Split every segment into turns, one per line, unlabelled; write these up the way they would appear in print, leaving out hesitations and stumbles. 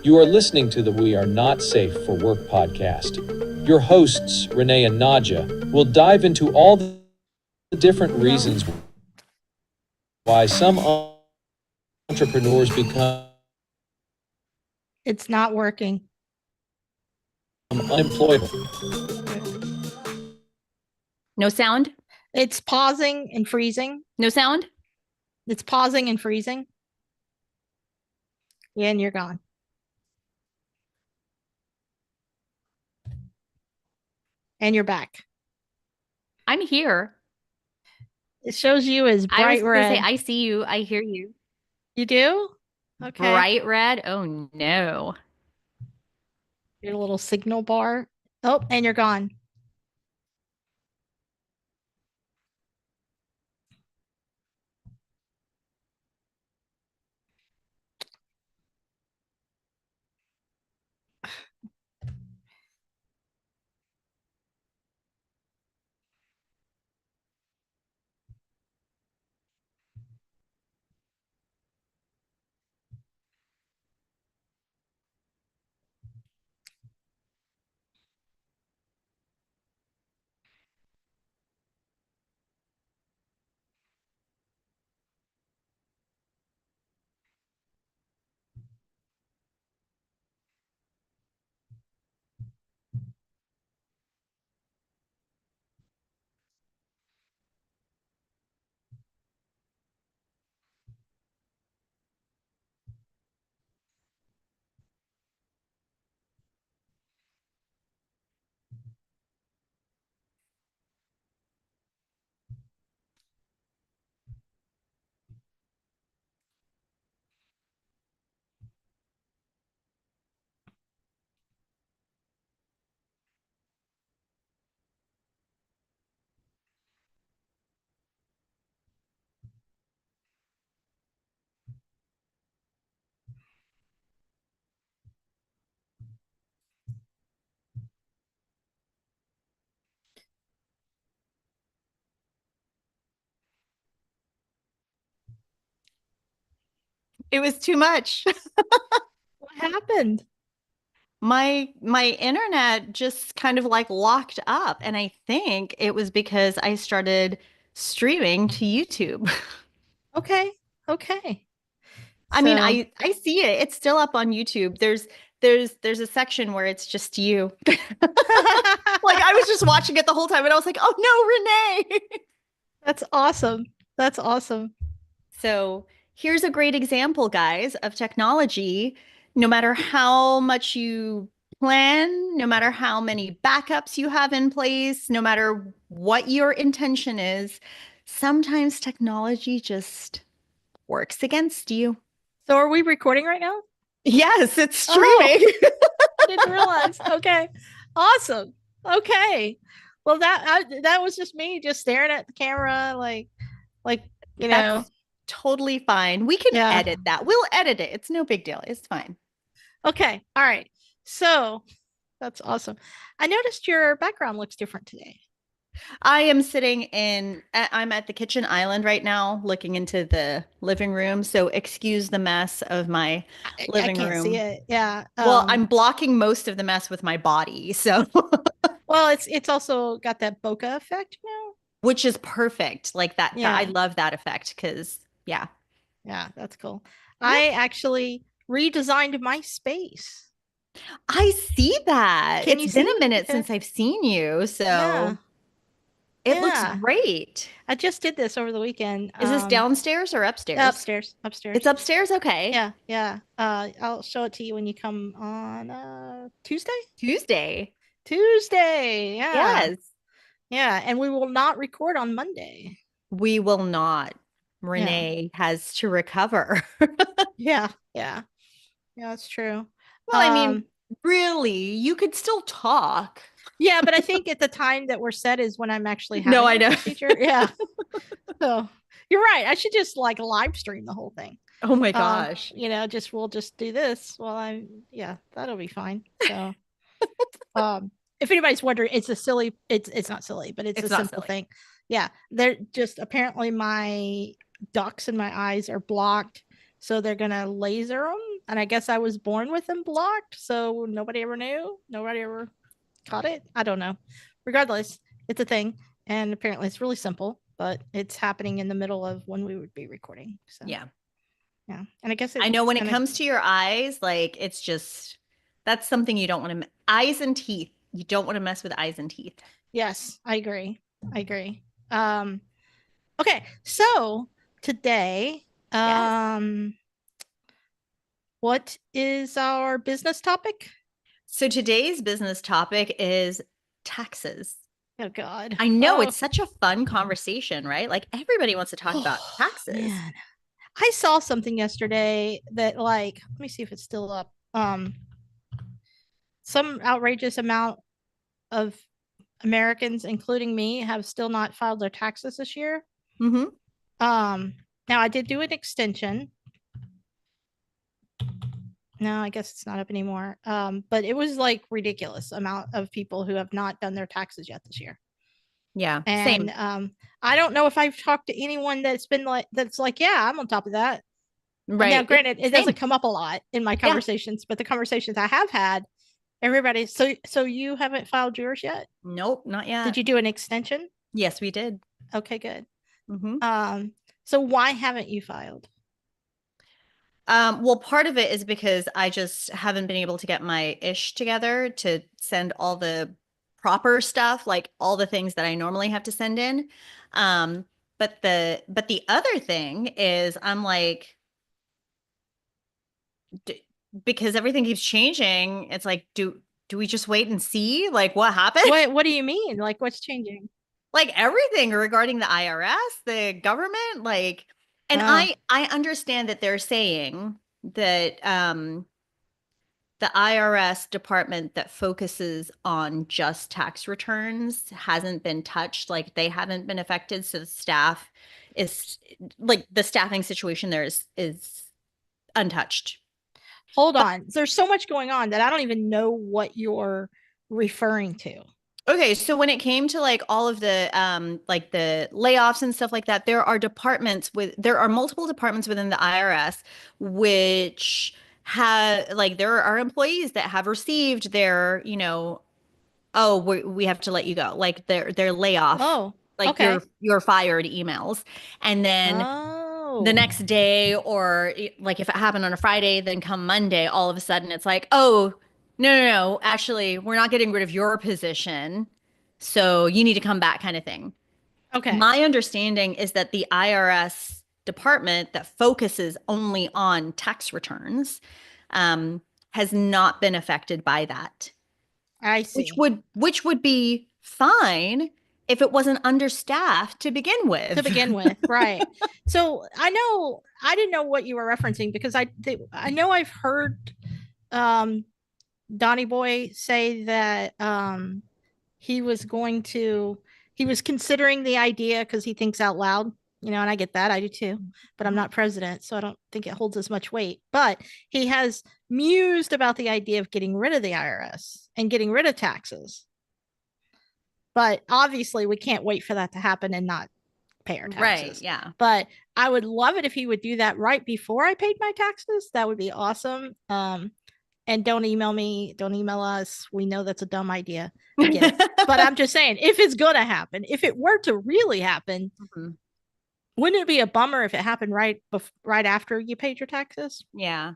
You are listening to the We Are Not Safe for Work podcast. Your hosts, Renee and Nadja, will dive into all the different reasons why some entrepreneurs become
It's not working.
unemployable.
No sound?
It's pausing and freezing.
No sound?
It's pausing and freezing. Yeah, and you're gone. And you're back.
I'm here.
It shows you as
I was
bright
going to say,
red.
I see you. I hear you.
You do? Okay.
Bright red? Oh, no.
Your little signal bar. Oh, and you're gone.
It was too much.
What happened?
My internet just kind of like locked up. And I think it was because I started streaming to YouTube.
Okay. Okay.
I mean,
So-
I see it. It's still up on YouTube. There's a section where it's just you. Like I was just watching it the whole time and I was like, oh no, Renee.
That's awesome. That's awesome.
So here's a great example, guys, of technology. No matter how much you plan, no matter how many backups you have in place, no matter what your intention is, sometimes technology just works against you.
So are we recording right now?
Yes, it's streaming.
I didn't realize. Okay. Awesome. Okay. Well, that was just me just staring at the camera like you know.
That's totally fine. We can
Yeah.
edit that. We'll edit it. It's no big deal. It's fine.
Okay. All right. So that's awesome. I noticed your background looks different today.
I am I'm at the kitchen island right now, looking into the living room. So excuse the mess of my living
I can't
room.
see it. Yeah.
Well, I'm blocking most of the mess with my body. So,
well, it's also got that bokeh effect,
which is perfect. Like that.
Yeah.
I love that effect because, yeah.
Yeah, that's cool.
Yeah.
I actually redesigned my space.
I see that.
Can you
It's been
see?
a minute
Okay.
since I've seen you. So
Yeah.
it
Yeah.
looks great.
I just did this over the weekend.
Is this downstairs or upstairs?
Upstairs.
It's upstairs. Okay.
Yeah. I'll show it to you when you come on Tuesday.
Tuesday.
Yeah.
Yes.
Yeah, and we will not record on Monday.
We will not. Renee has to recover.
Yeah, that's true.
Well, I mean, really, you could still talk.
Yeah, but I think at the time that we're set is when I'm actually having
No, I know.
the procedure. Yeah. So you're right. I should just like live stream the whole thing.
Oh my gosh.
We'll just do this while that'll be fine. So if anybody's wondering, it's not silly, but it's a simple thing. Yeah. They're just apparently my ducts in my eyes are blocked. So they're gonna laser them And I guess I was born with them blocked, so nobody ever knew. Nobody ever caught it. I don't know. Regardless, it's a thing, and apparently it's really simple, but it's happening in the middle of when we would be recording. So
Yeah.
yeah, and I guess
I know when it comes to your eyes, like it's just that's something you don't want to eyes and teeth. You don't want to mess with eyes and teeth.
Yes, I agree. I agree. Okay, so today, what is our business topic?
So today's business topic is taxes.
Oh God.
I know it's such a fun conversation, right? Like everybody wants to talk about taxes.
Man. I saw something yesterday that like, let me see if it's still up. Some outrageous amount of Americans, including me, have still not filed their taxes this year.
Mm-hmm.
Now I did do an extension. No, I guess it's not up anymore. But it was like ridiculous amount of people who have not done their taxes yet this year.
Yeah,
and
same.
I don't know if I've talked to anyone that's been like yeah, I'm on top of that.
Right.
Now, granted, it doesn't come up a lot in my conversations, but the conversations I have had, everybody. So you haven't filed yours yet?
Nope, not yet.
Did you do an extension?
Yes, we did.
Okay, good.
Mm-hmm.
So why haven't you filed?
Well, part of it is because I just haven't been able to get my ish together to send all the proper stuff, like all the things that I normally have to send in. But the other thing is I'm like, because everything keeps changing, it's like, do we just wait and see like what happened?
What do you mean? Like what's changing?
Like everything regarding the IRS, the government, like, and I understand that they're saying that the IRS department that focuses on just tax returns hasn't been touched, like they haven't been affected. So the staff is like the staffing situation there is untouched.
Hold on. There's so much going on that I don't even know what you're referring to.
Okay, so when it came to like all of the like the layoffs and stuff like that, there are multiple departments within the IRS which have like there are employees that have received their, oh, we have to let you go, like their layoff, like
okay.
you're fired emails, and then the next day, or like if it happened on a Friday, then come Monday, all of a sudden it's like, oh, no, actually, we're not getting rid of your position, so you need to come back, kind of thing.
Okay.
My understanding is that the IRS department that focuses only on tax returns has not been affected by that.
I see.
Which would be fine if it wasn't understaffed to begin with.
Right. So I didn't know what you were referencing, because I know I've heard Donnie Boy say that he was considering the idea because he thinks out loud, and I get that. I do too, but I'm not president, so I don't think it holds as much weight. But he has mused about the idea of getting rid of the IRS and getting rid of taxes. But obviously we can't wait for that to happen and not pay our taxes.
Right, yeah.
But I would love it if he would do that right before I paid my taxes. That would be awesome. And don't email me, don't email us. We know that's a dumb idea. But I'm just saying, if it's going to happen, if it were to really happen, wouldn't it be a bummer if it happened right after you paid your taxes?
Yeah.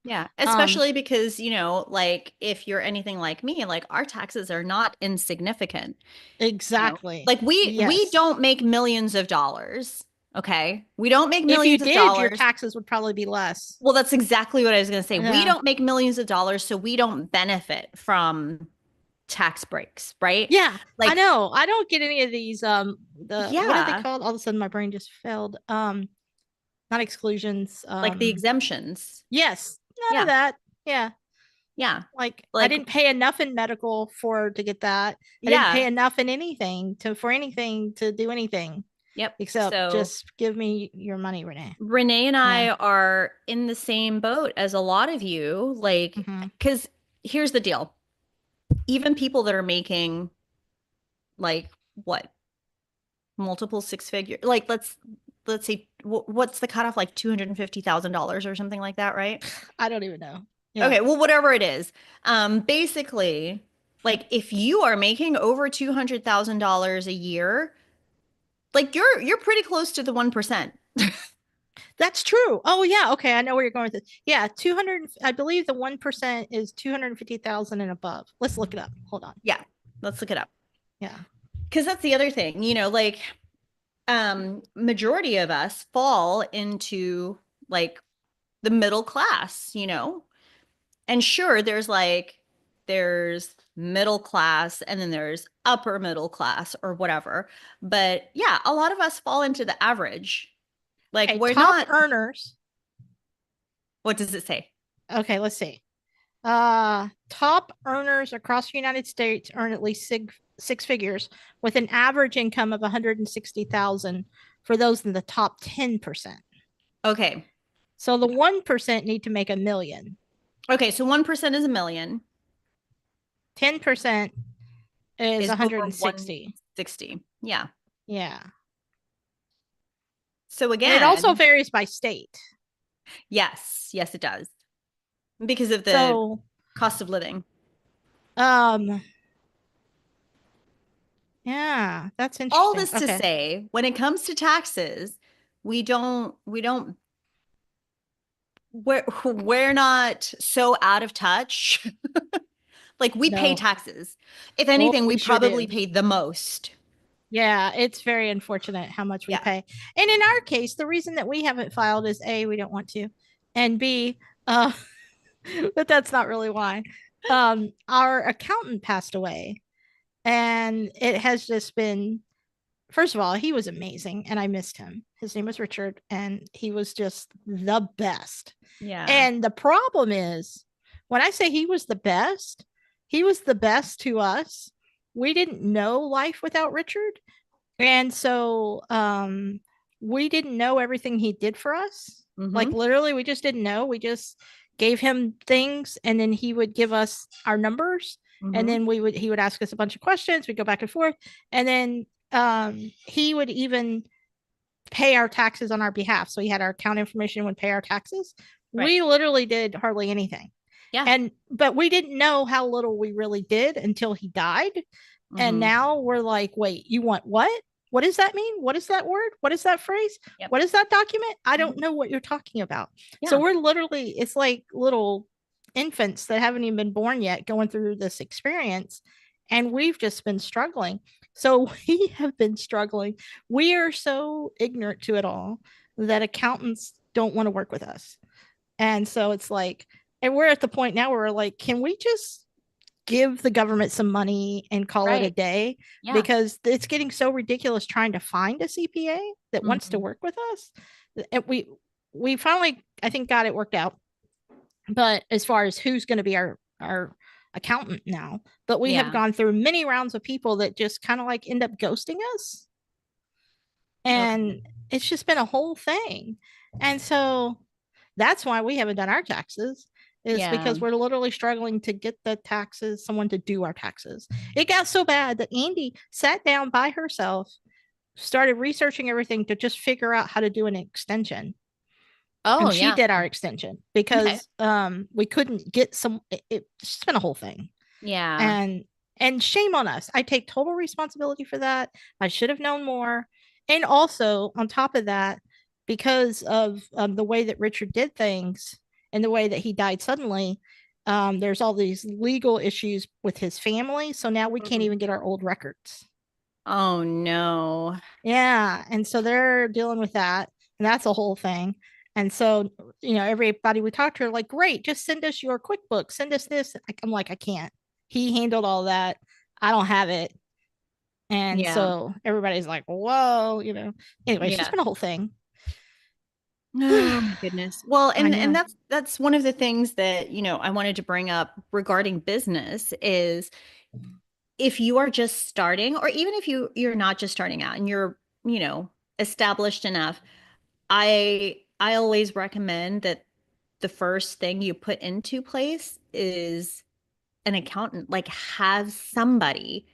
Yeah.
Especially because, like if you're anything like me, like our taxes are not insignificant.
Exactly.
Like we don't make millions of dollars. Okay. We don't make millions of dollars.
Your taxes would probably be less.
Well, that's exactly what I was going to say. Yeah. We don't make millions of dollars, so we don't benefit from tax breaks, right?
Yeah. Like, I know. I don't get any of these what are they called? All of a sudden my brain just failed. Not exclusions.
Like the exemptions.
Yes. None of that. Yeah.
Yeah.
Like I didn't pay enough in medical to get that. I didn't pay enough in anything to do anything.
Yep.
Except just give me your money, Renee.
Renee and I are in the same boat as a lot of you. Like, because here's the deal. Even people that are making like what? Multiple six figure, like let's let's see, what's the cutoff, like $250,000 or something like that, right?
I don't even know. Yeah.
Okay, well, whatever it is. Basically, like if you are making over $200,000 a year, like you're pretty close to the 1%.
That's true. Oh yeah. Okay. I know where you're going with this. Yeah. 200, I believe the 1% is 250,000 and above. Let's look it up. Hold on.
Yeah, let's look it up.
Yeah.
Because that's the other thing, like majority of us fall into like the middle class. And sure, there's middle class and then there's upper middle class or whatever. But yeah, a lot of us fall into the average. Like
Okay,
we're
top
not,
earners.
what does it say?
Okay, let's see. Top earners across the United States earn at least six figures with an average income of 160,000 for those in the top 10%.
Okay.
So the 1% need to make a million.
Okay, so 1% is a million.
10% is
Over
160.
160. Yeah.
Yeah.
So
And
again,
it also varies by state.
yes, it does. Because of the
So
cost of living.
Yeah, that's
All
interesting.
this to say, when it comes to taxes, we're not so out of touch. Like we pay
No.
taxes. If
Well,
anything, we
we sure
probably
do.
pay the most.
Yeah, it's very unfortunate how much we
Yeah.
pay. And in our case, the reason that we haven't filed is A, we don't want to, and B, but that's not really why. Our accountant passed away, and it has just been, first of all, he was amazing and I missed him. His name was Richard, and he was just the best.
Yeah.
And the problem is, when I say he was the best to us. We didn't know life without Richard. And so we didn't know everything he did for us. Like literally, we just didn't know. We just gave him things and then he would give us our numbers. And then he would ask us a bunch of questions. We'd go back and forth. And then he would even pay our taxes on our behalf. So he had our account information, would pay our taxes.
Right.
We literally did hardly anything.
Yeah.
But we didn't know how little we really did until he died. And now we're like, wait, you want what? What does that mean? What is that word? What is that phrase?
Yep.
What is that document? I don't know what you're talking about.
Yeah.
So we're literally, it's like little infants that haven't even been born yet going through this experience. And we've just been struggling. So we have been struggling. We are so ignorant to it all that accountants don't want to work with us. And so it's like, and we're at the point now where we're like, can we just give the government some money and call it a day?
Yeah.
Because it's getting so ridiculous trying to find a CPA that wants to work with us. And we finally, I think, got it worked out. But as far as who's going to be our accountant now, but we have gone through many rounds of people that just kind of like end up ghosting us. And it's just been a whole thing. And so that's why we haven't done our taxes, is because we're literally struggling to get the taxes, someone to do our taxes. It got so bad that Andy sat down by herself, started researching everything to just figure out how to do an extension.
Oh,
and she did our extension because we couldn't get it's just been a whole thing.
Yeah.
And shame on us. I take total responsibility for that. I should have known more. And also on top of that, because of the way that Richard did things and the way that he died suddenly, there's all these legal issues with his family. So now we can't even get our old records.
Oh, no.
Yeah. And so they're dealing with that. And that's a whole thing. And so, everybody we talked to are like, great, just send us your QuickBooks, send us this. I'm like, I can't. He handled all that. I don't have it. And so everybody's like, whoa, anyway, it's just been a whole thing.
Oh my goodness. Well, and that's one of the things that, I wanted to bring up regarding business is if you are just starting, or even if you're not just starting out and you're, established enough, I always recommend that the first thing you put into place is an accountant. Like have somebody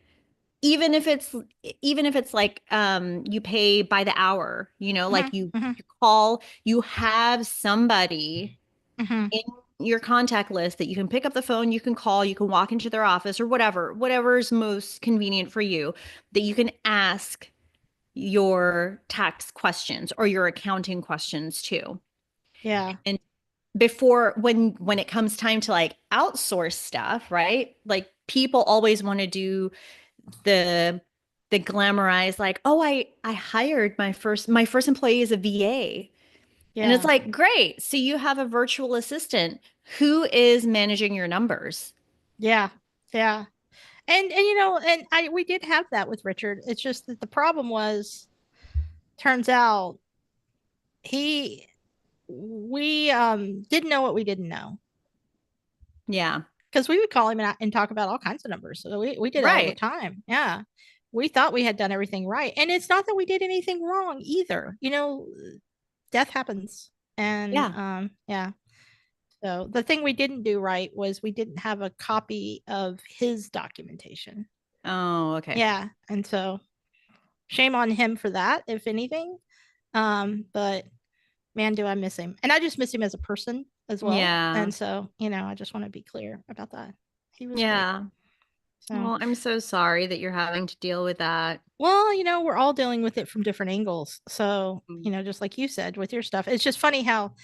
even if it's like you pay by the hour, like
Hmm.
you call, you have somebody
Hmm.
in your contact list that you can pick up the phone, you can call, you can walk into their office or whatever's most convenient for you, that you can ask your tax questions or your accounting questions too.
Yeah.
And before, when it comes time to like outsource stuff, right? Like people always want to do the glamorized, like, oh, I hired my first employee as a VA. And it's
Yeah.
like, great. So you have a virtual assistant who is managing your numbers.
Yeah. Yeah. And and we did have that with Richard. It's just that the problem was, turns out he we didn't know what we didn't know,
Yeah.
because we would call him and talk about all kinds of numbers. So we did it all the
Right.
time. Yeah. We thought we had done everything right. And it's not that we did anything wrong either. Death happens. And
Yeah.
yeah. So the thing we didn't do right was we didn't have a copy of his documentation.
Oh, okay.
Yeah. And so shame on him for that, if anything. But man, do I miss him. And I just miss him as a person as well.
Yeah.
And so, I just want to be clear about that. He was great.
Yeah.
So,
Well, I'm so sorry that you're having to deal with that.
well, we're all dealing with it from different angles. So,
Mm.
just like you said with your stuff, it's just funny how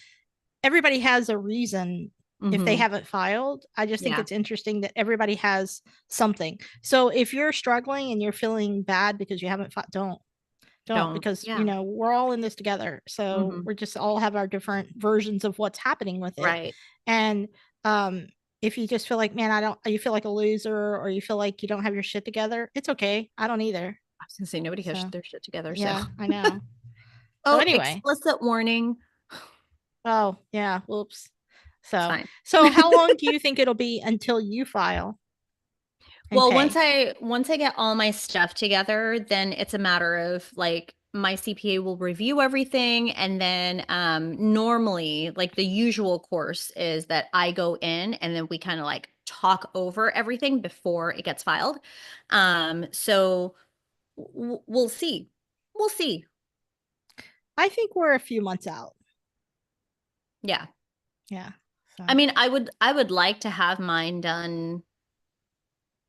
everybody has a reason if they
Mm-hmm.
haven't filed. I just think
Yeah.
it's interesting that everybody has something. So if you're struggling and you're feeling bad because you haven't filed, don't,
Don't.
because
Yeah.
we're all in this together. So
Mm-hmm.
we're just all have our different versions of what's happening with it.
Right.
And if you just feel like, man, you feel like a loser, or you feel like you don't have your shit together, it's okay. I don't either.
I was gonna say nobody has
So
their shit together. So,
yeah, I know. So
oh,
anyway.
explicit warning.
Oh yeah, whoops.
It's
So
fine.
how long do you think it'll be until you file and
Well, once
pay?
I get all my stuff together, then it's a matter of like my CPA will review everything, and then normally like the usual course is that I go in and then we kind of like talk over everything before it gets filed. So we'll see. We'll see.
I think we're a few months out.
Yeah.
Yeah. So
I mean, I would like to have mine done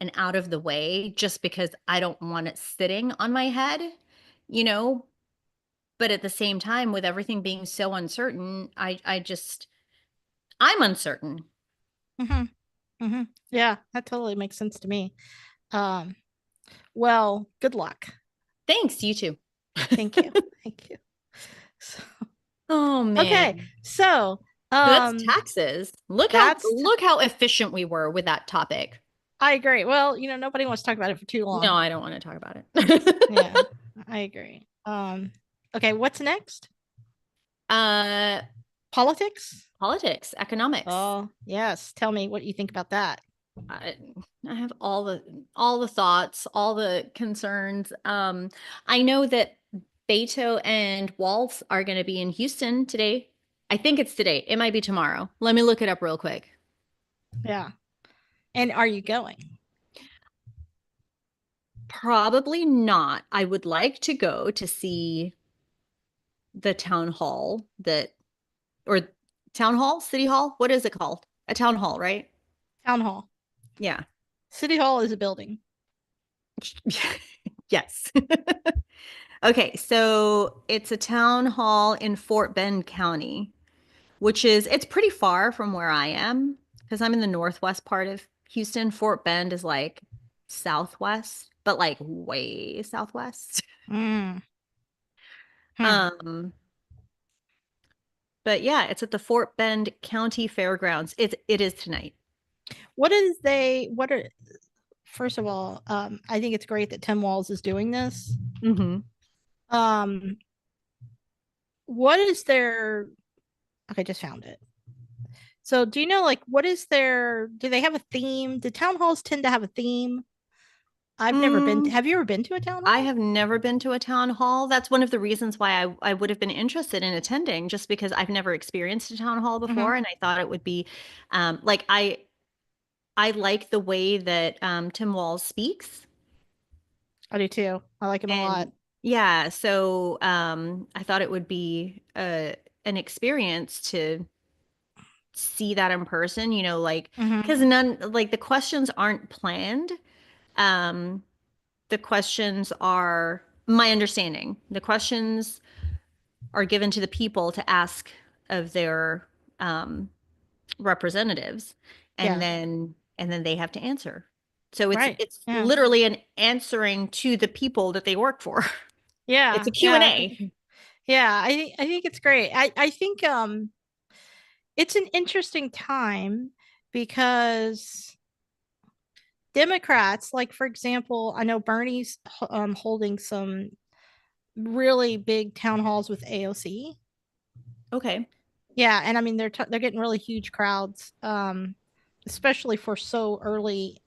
and out of the way just because I don't want it sitting on my head, you know, but at the same time with everything being so uncertain, I'm uncertain.
hmm yeah, that totally makes sense to me. Um, well, good luck.
Thanks, you too.
Thank you. Thank you. So,
Oh
okay.
man.
So,
So that's
um,
taxes. Look how
that's
look how efficient we were with that topic.
I agree. Well, nobody wants to talk about it for too
No,
long.
I don't want to talk about it.
Yeah, I agree. Okay, what's next?
uh
Politics?
Politics, economics.
Oh, yes. Tell me what you think about that.
I, I have all the thoughts, all the concerns. I know that Beto and Waltz are going to be in Houston today. I think it's today. It might be tomorrow. Let me look it up real quick.
Yeah. And are you going?
Probably not. I would like to go to see the town hall or town hall, city hall. What is it called? A town hall, right?
Town hall.
Yeah.
City hall is a building.
Yes. Okay, so it's a town hall in Fort Bend County, it's pretty far from where I am because I'm in the northwest part of Houston. Fort Bend is like southwest, but like way southwest.
Mm. Hmm.
Um, but yeah, it's at the Fort Bend County Fairgrounds. It is tonight.
What are First of all, I think it's great that Tim Walls is doing this.
Mm-hmm.
Um, what is their Okay, just found it. So do you know, like, do they have a theme? Do town halls tend to have a theme? I've never been
Mm,
have you ever been to a town
I
hall?
have never been to a town hall. That's one of the reasons why I would have been interested in attending, just because I've never experienced a town hall
Mm-hmm.
before, and I thought it would be like I like the way that Tim Walls speaks.
I do too. I like him a lot.
And yeah, so I thought it would be an experience to see that in person, you know, like because
Hmm.
none like the questions aren't planned. Um, the questions are my understanding. The questions are given to the people to ask of their um, representatives, and
Yeah.
then they have to answer. So
Right.
it's
Yeah.
literally an answering to the people that they work for. It's
Yeah.
a Q and
Yeah.
A.
Yeah. I think it's great. I think it's an interesting time because Democrats, like for example, I know Bernie's holding some really big town halls with AOC.
Okay.
Yeah, and I mean they're getting really huge crowds, especially for so early.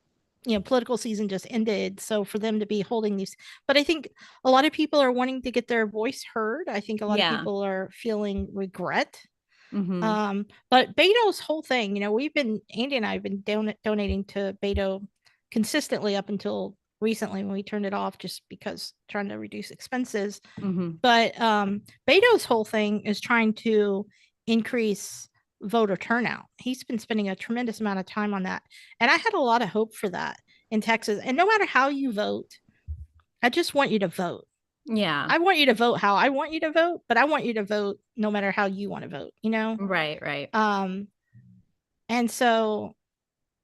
You know, political season just ended, so for them to be holding these, but I think a lot of people are wanting to get their voice heard. I think a lot of
Yeah.
people are feeling regret.
Mm-hmm.
But Beto's whole thing, you know, we've been Andy and I have been donating to Beto consistently up until recently when we turned it off just because trying to reduce expenses.
Mm-hmm.
But Beto's whole thing is trying to increase voter turnout. He's been spending a tremendous amount of time on that. And I had a lot of hope for that in Texas. And no matter how you vote, I just want you to vote.
Yeah.
I want you to vote how I want you to vote, but I want you to vote no matter how you want to vote, you know?
Right, right.
Um, and so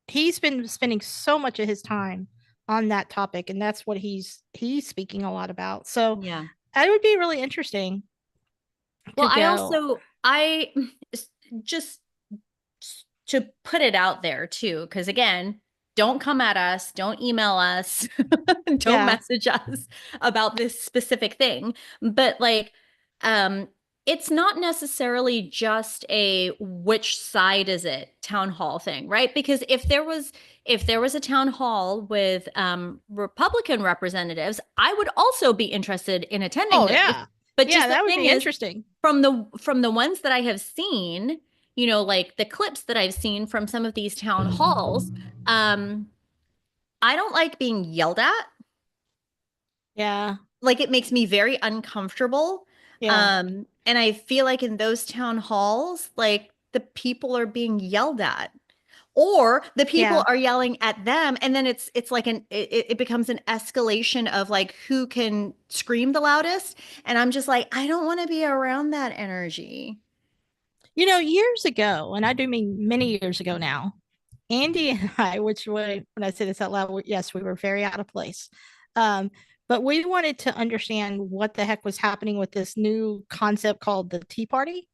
he's been spending so much of his time on that topic, and that's what he's speaking a lot about. So
Yeah.
it would be really interesting to
Well, I
go.
also I just to put it out there too, because again, don't come at us, don't email us, don't
Yeah.
message us about this specific thing. But like, um, it's not necessarily just a which side is it town hall thing, right? Because if there was a town hall with Republican representatives, I would also be interested in attending
Oh
those.
yeah.
But
Yeah,
just the
that would
thing
be
is,
interesting.
from the ones that I have seen, you know, like the clips that I've seen from some of these town halls, um, I don't like being yelled at.
Yeah.
Like it makes me very uncomfortable.
Yeah.
And I feel like in those town halls, like the people are being yelled at. Or the people
Yeah.
are yelling at them, and then it's like it becomes an escalation of like who can scream the loudest. And I'm just like, I don't want to be around that energy.
You know, years ago, and I do mean many years ago now, Andy and I, which when I say this out loud, yes, we were very out of place. Um, but we wanted to understand what the heck was happening with this new concept called the Tea Party.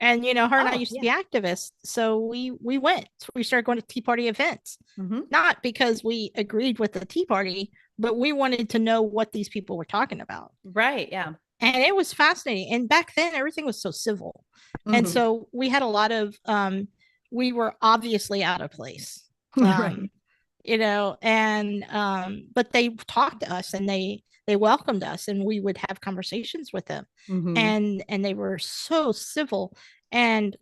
And you know, her and I
Oh,
used to
yeah.
be activists, so we went. We started going to Tea Party events,
Hmm.
not because we agreed with the Tea Party, but we wanted to know what these people were talking about.
Right, yeah.
And it was fascinating. And back then, everything was so civil, and
Hmm.
so we had a lot of we were obviously out of place.
Right.
Um, you know, and but they talked to us and they welcomed us and we would have conversations with them,
Hmm.
and they were so civil. And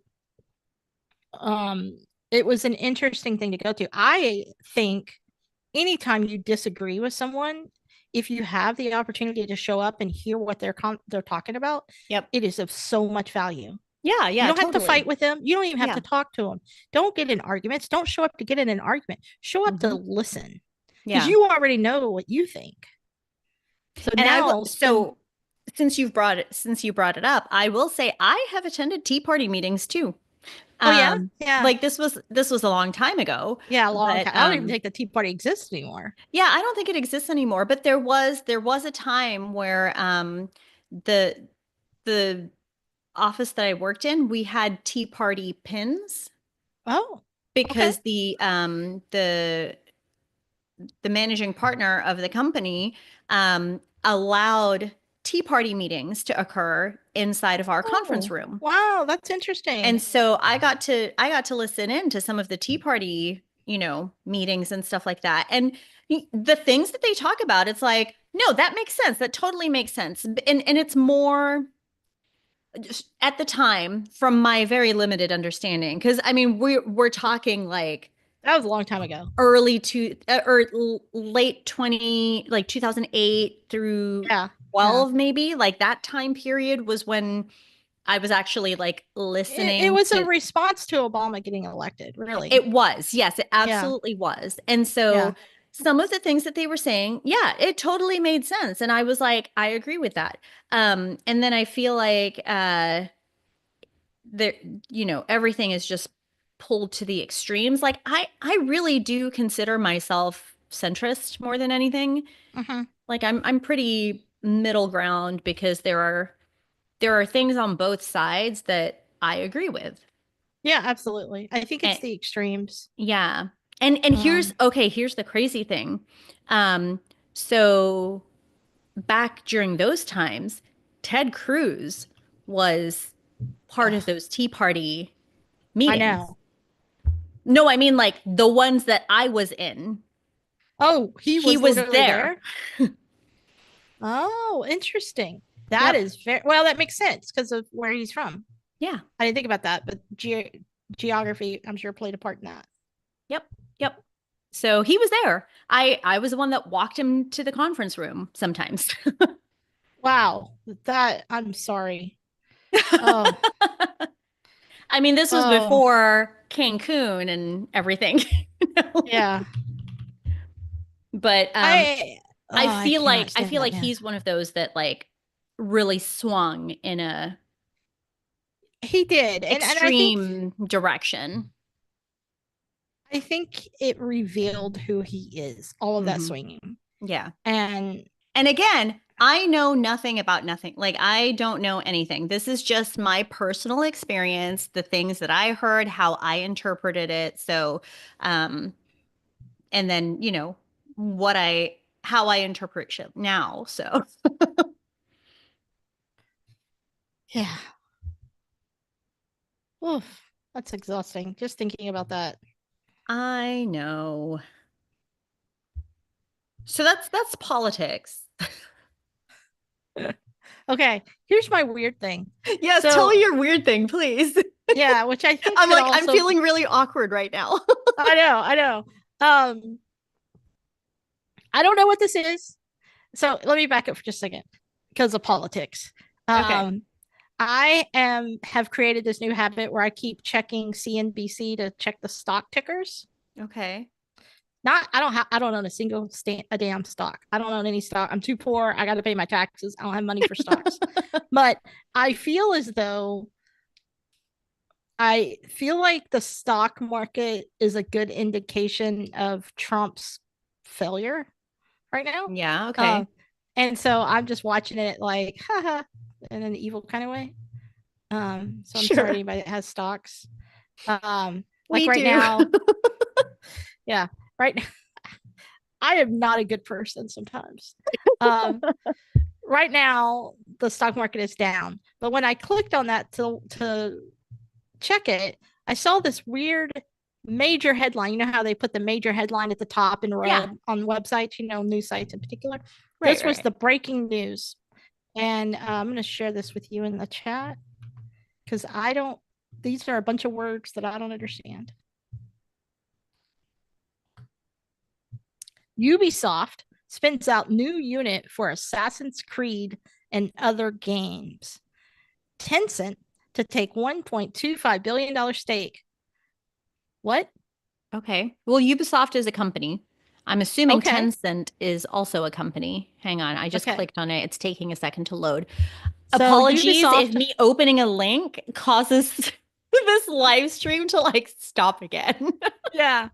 um it was an interesting thing to go to. I think anytime you disagree with someone, if you have the opportunity to show up and hear what they're talking about,
Yep.
it is of so much value.
Yeah,
You
yeah,
don't have to fight
totally.
with them. You don't even have
Yeah.
to talk to them. Don't get in arguments. Don't show up to get in an argument. Show up to
Hmm.
listen because
Yeah.
you already know what you think. So
And
now spend.
so since you brought it up, I will say I have attended Tea Party meetings too.
Oh yeah,
Um,
yeah,
like this was a long time ago,
yeah. A long
but
time. I don't even think the Tea Party exists anymore.
yeah, I don't think it exists anymore, but there was a time where the the office that I worked in, we had Tea Party pins
Oh, okay.
because the managing partner of the company allowed Tea Party meetings to occur inside of our conference
Oh,
room.
wow, that's interesting.
And so I got to listen in to some of the Tea Party, meetings and stuff like that. And the things that they talk about, it's like, no, that makes sense. That totally makes sense. And it's more just at the time from my very limited understanding. Because I mean, we're talking like
That was a long time ago.
Late 2008 through
Yeah.
12, maybe. Like that time period was when I was actually like
It
listening
was a
to.
response to Obama getting elected, really.
It was. Yes, it
Yeah.
absolutely was. And
Yeah.
so some of the things that they were saying, yeah, it totally made sense. And I was like, I agree with that. And then I feel like there, everything is just pulled to the extremes. Like I really do consider myself centrist more than anything.
Hmm.
Like I'm pretty middle ground because there are things on both sides that I agree with.
Yeah, absolutely. I think it's
And
the extremes.
yeah. And
Um,
here's the crazy thing. Um so back during those times, Ted Cruz was part of
ugh,
those Tea Party
I
meetings.
know.
No, I mean like the ones that I was in.
Oh, he
He
was
was
literally
there.
there. Oh, interesting. That
Yep.
is very well. That makes sense because of where he's from.
Yeah.
I didn't think about that, but geography, I'm sure, played a part in that.
Yep. Yep. So he was there. I was the one that walked him to the conference room sometimes.
Wow, that I'm sorry. Oh,
I mean, this was
oh,
before Cancun and everything. you know?
yeah.
But
I cannot
I
stand
feel
that
like
man.
he's one of those that like really swung in a
He did, and
extreme direction.
I think it revealed who he is. All of that
Hmm.
swinging,
Yeah.
and
And again, I know nothing about nothing. Like I don't know anything. This is just my personal experience, the things that I heard, how I interpreted it. So, um, and then, what I how I interpret shit now. So,
yeah, oof, that's exhausting. Just thinking about that.
I know. So that's politics.
Okay, here's my weird thing.
Yes, tell
So
me your weird thing, please.
yeah, which I think could
I'm
also.
feeling really awkward right now.
I know. Um, I don't know what this is. So let me back up for just a second because of politics.
Okay.
Um, have created this new habit where I keep checking CNBC to check the stock tickers.
Okay.
Not I don't own a damn stock. I don't own any stock. I'm too poor. I got to pay my taxes. I don't have money for stocks. But I feel as though I feel like the stock market is a good indication of Trump's failure right now.
Yeah,
Um,
okay.
and so I'm just watching it like, haha, in an evil kind of way. So I'm sorry
Sure.
anybody that has stocks. Like
We
right
do.
now, yeah, right. I am not a good person sometimes. Um, right now, the stock market is down, but when I clicked on that to check it, I saw this weird major headline. You know how they put the major headline at the top in
Yeah.
red on websites, news sites in particular.
Right,
This was
right.
the breaking news. And I'm going to share this with you in the chat because these are a bunch of words that I don't understand. Ubisoft spins out new unit for Assassin's Creed and other games. Tencent to take $1.25 billion stake. What?
Okay. Well, Ubisoft is a company. I'm assuming
Okay.
Tencent is also a company. Hang on. I just
Okay.
clicked on it. It's taking a second to load.
So
Apologies if
Ubisoft,
me opening a link causes this live stream to like stop again.
yeah.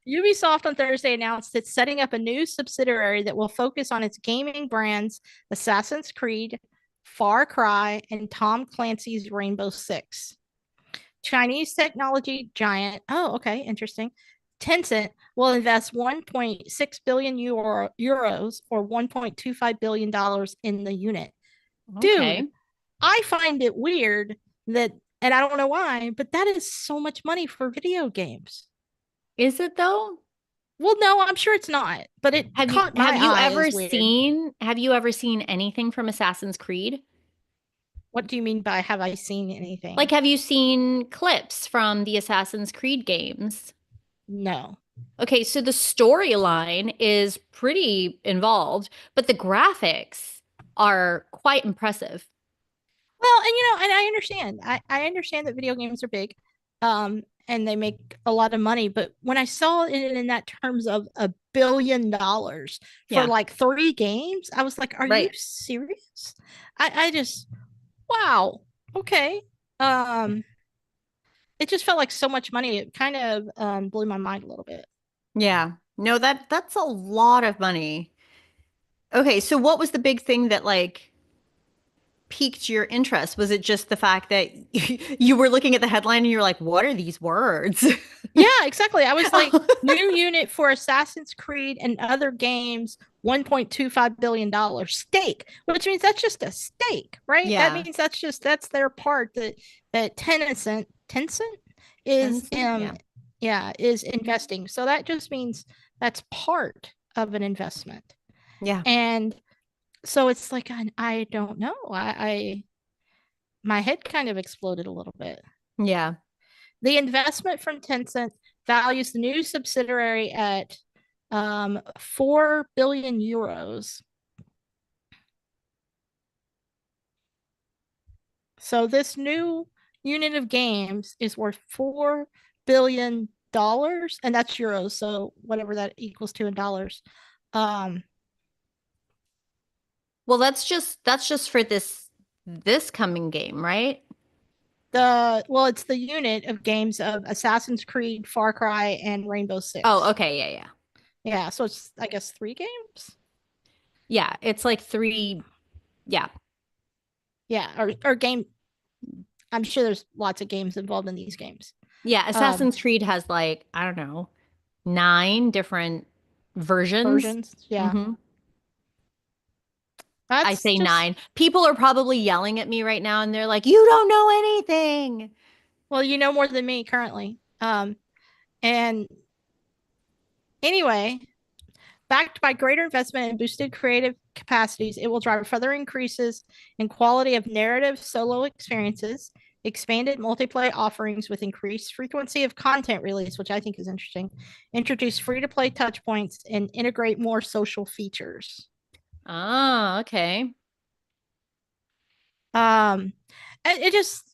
Ubisoft on Thursday announced it's setting up a new subsidiary that will focus on its gaming brands Assassin's Creed, Far Cry, and Tom Clancy's Rainbow Six. Chinese technology giant, oh, okay, interesting. Tencent will invest 1.6 billion euros or $1.25 billion in the unit. Dude,
Okay.
I find it weird that, and I don't know why, but that is so much money for video games.
Is it though?
Well, no, I'm sure it's not, but it caught my eye as weird.
Have you ever seen anything from Assassin's Creed?
What do you mean by have I seen
Like
anything?
have you seen clips from the Assassin's Creed games?
No.
Okay, so the storyline is pretty involved, but the graphics are quite impressive.
Well, and and I understand. I understand that video games are big, and they make a lot of money. But when I saw it in that terms of $1 billion for
Yeah,
like 3 games, I was like, "Are you
right.
serious?" I just wow. Okay. Um, it just felt like so much money. It kind of blew my mind a little bit.
Yeah. No, that's a lot of money. Okay, so what was the big thing that like piqued your interest? Was it just the fact that you were looking at the headline and you're like, what are these words?
Yeah, exactly. I was like, new unit for Assassin's Creed and other games, $1.25 billion stake, which means that's just a stake, right? That
Yeah.
means that's their part that Tencent is
Tencent? Yeah.
yeah, is investing. So that just means that's part of an investment.
Yeah.
And so it's like I don't know. My head kind of exploded a little bit.
Yeah.
The investment from Tencent values the new subsidiary at 4 billion euros. So this new unit of games is worth $4 billion, and that's euros. So whatever that equals to in dollars. Um,
Well, that's just for this coming game, right?
it's the unit of games of Assassin's Creed, Far Cry, and Rainbow
Oh,
Six.
okay. Yeah, yeah.
Yeah, so it's I guess 3 games.
Yeah, it's like three. Yeah.
Yeah, or game. I'm sure there's lots of games involved in these games.
Yeah,
Um,
Assassin's Creed has like, I don't know, 9 different versions.
versions. Yeah.
Hmm. I
That's
say
just
9. People are probably yelling at me right now and they're like, "You don't know anything."
well, you know more than me currently. And anyway, backed by greater investment and boosted creative capacities, it will drive further increases in quality of narrative solo experiences, expanded multiplayer offerings with increased frequency of content release, which I think is interesting, introduce free-to-play touch points, and integrate more social features.
Ah, okay.
Um, it just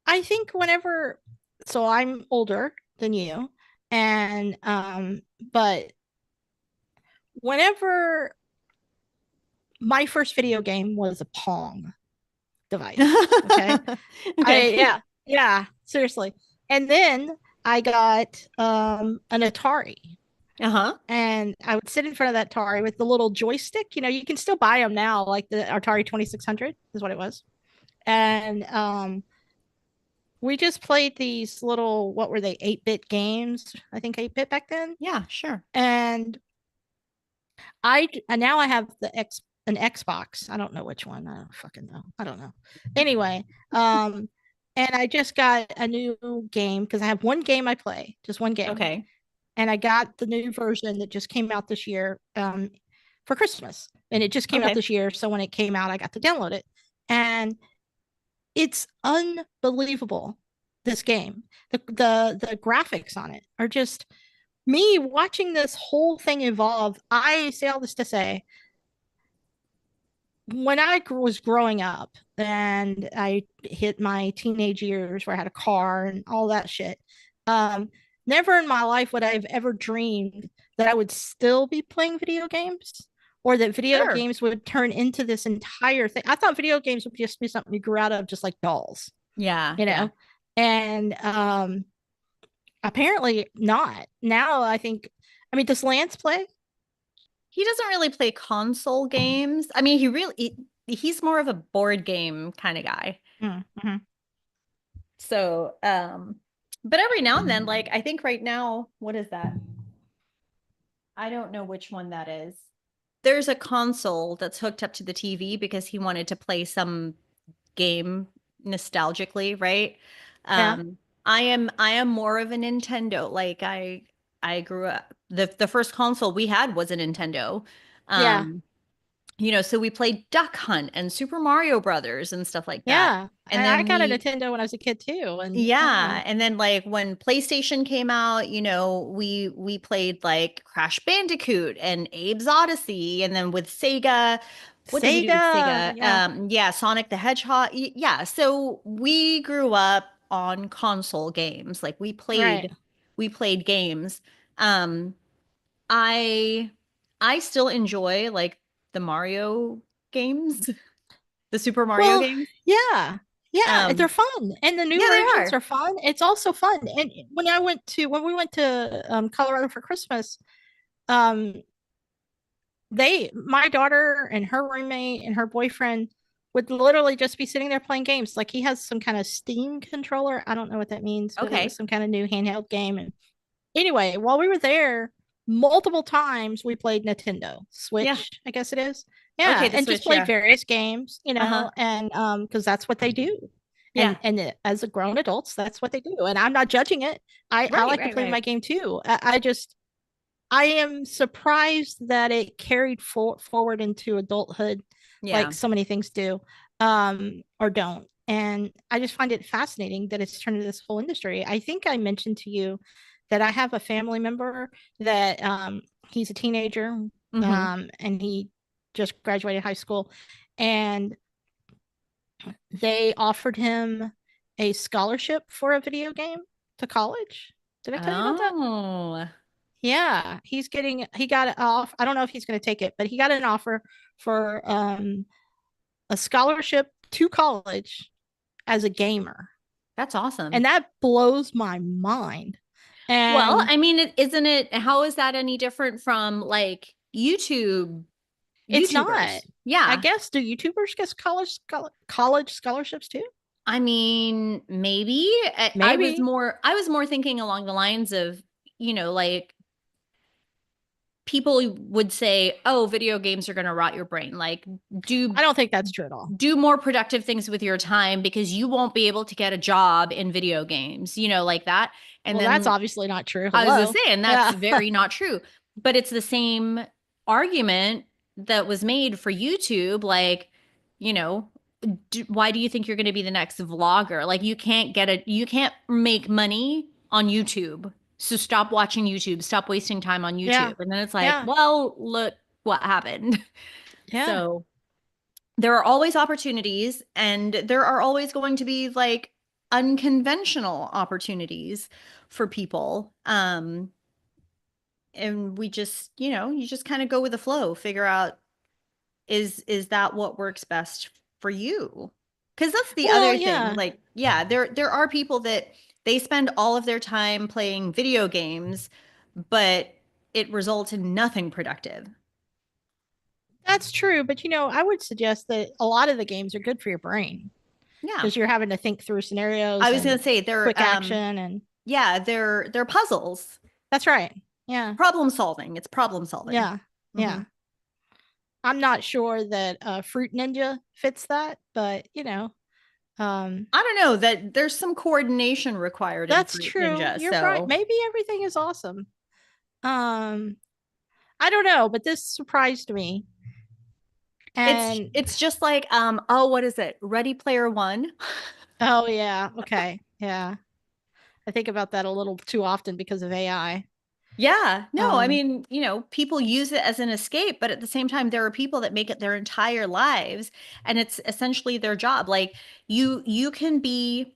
I think whenever, so I'm older than you, and but whenever my first video game was a Pong device, okay,
Okay.
yeah, seriously, and then I got an Atari,
Uh-huh.
and I would sit in front of that Atari with the little joystick. You can still buy them now, like the Atari 2600 is what it was, and we just played these little, what were they, 8-bit games? I think 8-bit back then.
Yeah, sure.
And now I have an Xbox. I don't know which one. I don't fucking know. I don't know. Anyway, and I just got a new game because I have one game I play, just one game.
Okay.
And I got the new version that just came out this year for Christmas. And it just came out
Okay.
this year. So when it came out, I got to download it. And it's unbelievable, this game. The graphics on it are just me watching this whole thing evolve. I say all this to say, when I was growing up and I hit my teenage years where I had a car and all that shit, um, never in my life would I have ever dreamed that I would still be playing video games or that video
Sure.
games would turn into this entire thing. I thought video games would just be something you grew out of, just like dolls,
Yeah,
you
yeah.
know? And apparently not. Now I think, I mean, does Lance play?
He doesn't really play console games. I mean, he's more of a board game kind of guy.
Mm-hmm.
So, but every now and then, like I think right now, what is that? I don't know which one that is. There's a console that's hooked up to the TV because he wanted to play some game nostalgically, right?
Yeah.
I am more of a Nintendo. Like I grew up the first console we had was a Nintendo.
Yeah.
Um So we played Duck Hunt and Super Mario Brothers and stuff like that.
Yeah.
And
I
then
got a Nintendo when I was a kid too. And
yeah, and then like when PlayStation came out, we played like Crash Bandicoot and Abe's Odyssey, and then with Sega, what did we do with
Sega.
Sega?
Yeah.
Yeah, Sonic the Hedgehog. Yeah, so we grew up on console games. Like
Right.
we played games. Um, I I still enjoy like the Mario games, the Super Mario
Well,
games.
yeah. Yeah, they're
Um,
fun. And the new
yeah, they
versions
are.
are fun. It's also fun. And when we went to Colorado for Christmas, um my daughter and her roommate and her boyfriend would literally just be sitting there playing games. Like he has some kind of Steam controller. I don't know what that means, but it was
Okay.
some kind of new handheld game. And anyway, while we were there, multiple times we played Nintendo
Yeah.
Switch, I guess it is.
Okay,
Yeah,
the
and just
Switch,
played
yeah.
various games,
Uh-huh.
and because that's what they do.
Yeah.
As a grown adults, that's what they do. And I'm not judging it. I
Right,
like to
right,
play my
right.
game too. I am surprised that it carried forward into adulthood like
Yeah.
so many things do, or don't. And I just find it fascinating that it's turned into this whole industry. I think I mentioned to you that I have a family member that he's a teenager,
Mm-hmm.
and he just graduated high school, and they offered him a scholarship for a video game to college. Did I tell you about that?
Oh,
Yeah, he got it off. I don't know if he's going to take it, but he got an offer for a scholarship to college as a gamer.
that's awesome.
And that blows my mind.
Well,
And
I mean, isn't it, how is that any different from like
it's not.
YouTubers?
I
Yeah.
guess do YouTubers get college scholarships too?
I mean, maybe
Maybe.
I was more thinking along the lines of, like people would say, "Oh, video games are going to rot your brain." Like do
I don't think that's true at all.
do more productive things with your time because you won't be able to get a job in video games, like that. And
Well, that's
then
obviously not true.
I was just
Hello.
saying that's
Yeah.
very not true. But it's the same argument that was made for YouTube. Like, you know, why do you think you're going to be the next vlogger? Like, you can't make money on YouTube. So stop watching YouTube. Stop wasting time on
Yeah.
YouTube. And then it's like,
Yeah.
well, look what happened.
Yeah.
So there are always opportunities, and there are always going to be like unconventional opportunities for people. And we just, you just kind of go with the flow, figure out, is that what works best for you? Because that's the
Well,
other thing.
yeah.
Like, yeah, there are people that they spend all of their time playing video games, but it results in nothing productive.
That's true, but I would suggest that a lot of the games are good for your brain
Yeah.
because you're having to think through
I
scenarios
was gonna
and
say they're
quick action, and
yeah, they're puzzles.
that's right. Yeah.
Problem solving. It's problem solving.
Yeah.
Hmm.
Yeah. I'm not sure that Fruit Ninja fits that, but um
I don't know that there's some coordination required in
that's
Fruit
true.
Ninja.
You're right.
So
Maybe everything is awesome. Um I don't know, but this surprised me. And
it's just like oh, what is it? Ready Player One.
oh yeah, okay. Yeah. I think about that a little too often because of AI.
Yeah, no, I
Um
mean, people use it as an escape, but at the same time, there are people that make it their entire lives, and it's essentially their job. Like you can be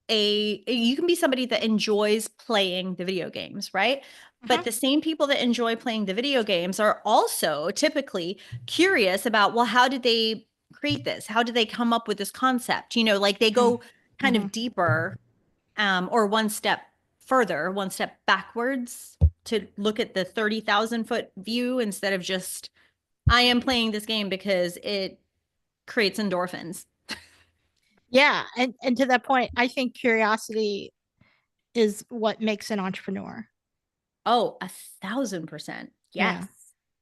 you can be somebody that enjoys playing the video games, right?
mhm,
But the same people that enjoy playing the video games are also typically curious about, well, how did they create this? How did they come up with this concept? Like they
mhm,
go kind of
mhm.
deeper, or one step further, one step backwards to look at the 30,000-foot view instead of just, I am playing this game because it creates endorphins.
Yeah, and to that point, I think curiosity is what makes an entrepreneur.
Oh, 1,000%. Yes.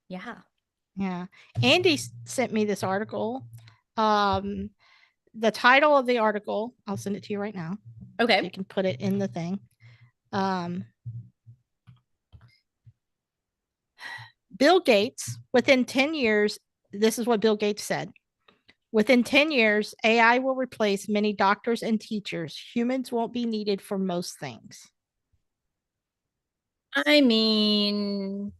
Yeah.
Yeah.
Yeah. Andy sent me this article. Um, the title of the article, I'll send it to you right now. So you
Okay.
can put it in the thing. Um, Bill Gates, within 10 years, this is what Bill Gates said. Within 10 years, AI will replace many doctors and teachers. Humans won't be needed for most things.
I mean,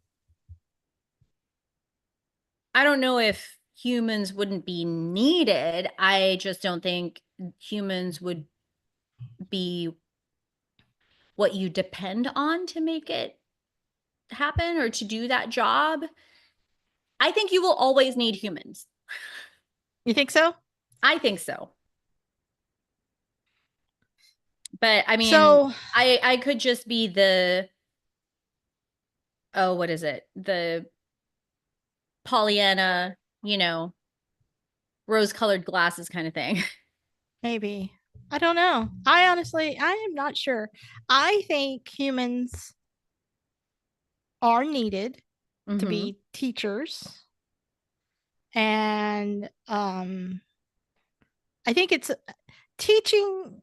I don't know if humans wouldn't be needed. I just don't think humans would be what you depend on to make it happen or to do that job. I think you will always need humans.
You think so?
I think so. But I mean,
So
I could just be what is it? The Pollyanna, rose-colored glasses kind of thing.
maybe. I don't know. I am not sure. I think humans are needed to be teachers. And I think it's teaching.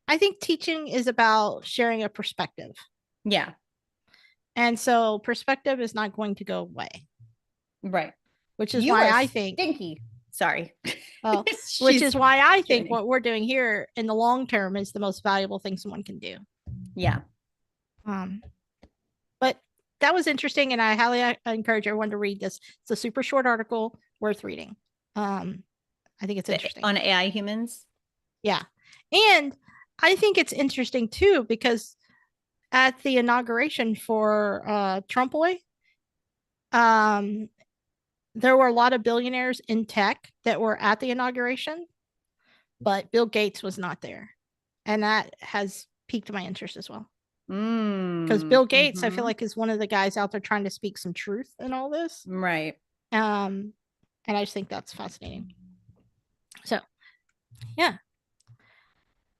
I think teaching is about sharing a perspective.
Yeah.
And so perspective is not going to go away.
Right.
Which is why I think
stinky. Sorry.
Well, which is why I think what we're doing here in the long term is the most valuable thing someone can do.
Yeah.
But that was interesting, and I highly encourage everyone to read this. It's a super short article worth reading. I think it's interesting.
On AI humans?
Yeah. And I think it's interesting too, because at the inauguration for Trump Boy, there were a lot of billionaires in tech that were at the inauguration, but Bill Gates was not there. And that has piqued my interest as well. Because Bill Gates, I feel like, is one of the guys out there trying to speak some truth in all this.
Right.
And I just think that's fascinating. So, yeah.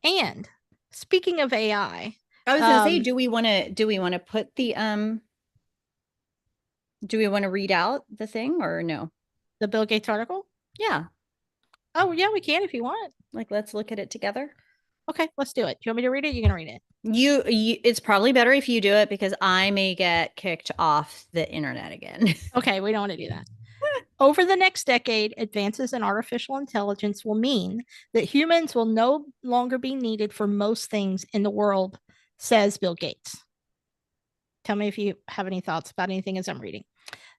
And speaking of AI,
I was gonna say, do we want to put the do we want to read out the thing or no?
The Bill Gates article?
Yeah.
Oh, yeah, we can if you want.
Like, let's look at it together.
Okay, let's do it. Do you want me to read it? You're gonna read it.
You it's probably better if you do it because I may get kicked off the internet again.
Okay, we don't want to do that. Over the next decade, advances in artificial intelligence will mean that humans will no longer be needed for most things in the world, says Bill Gates. Tell me if you have any thoughts about anything as I'm reading.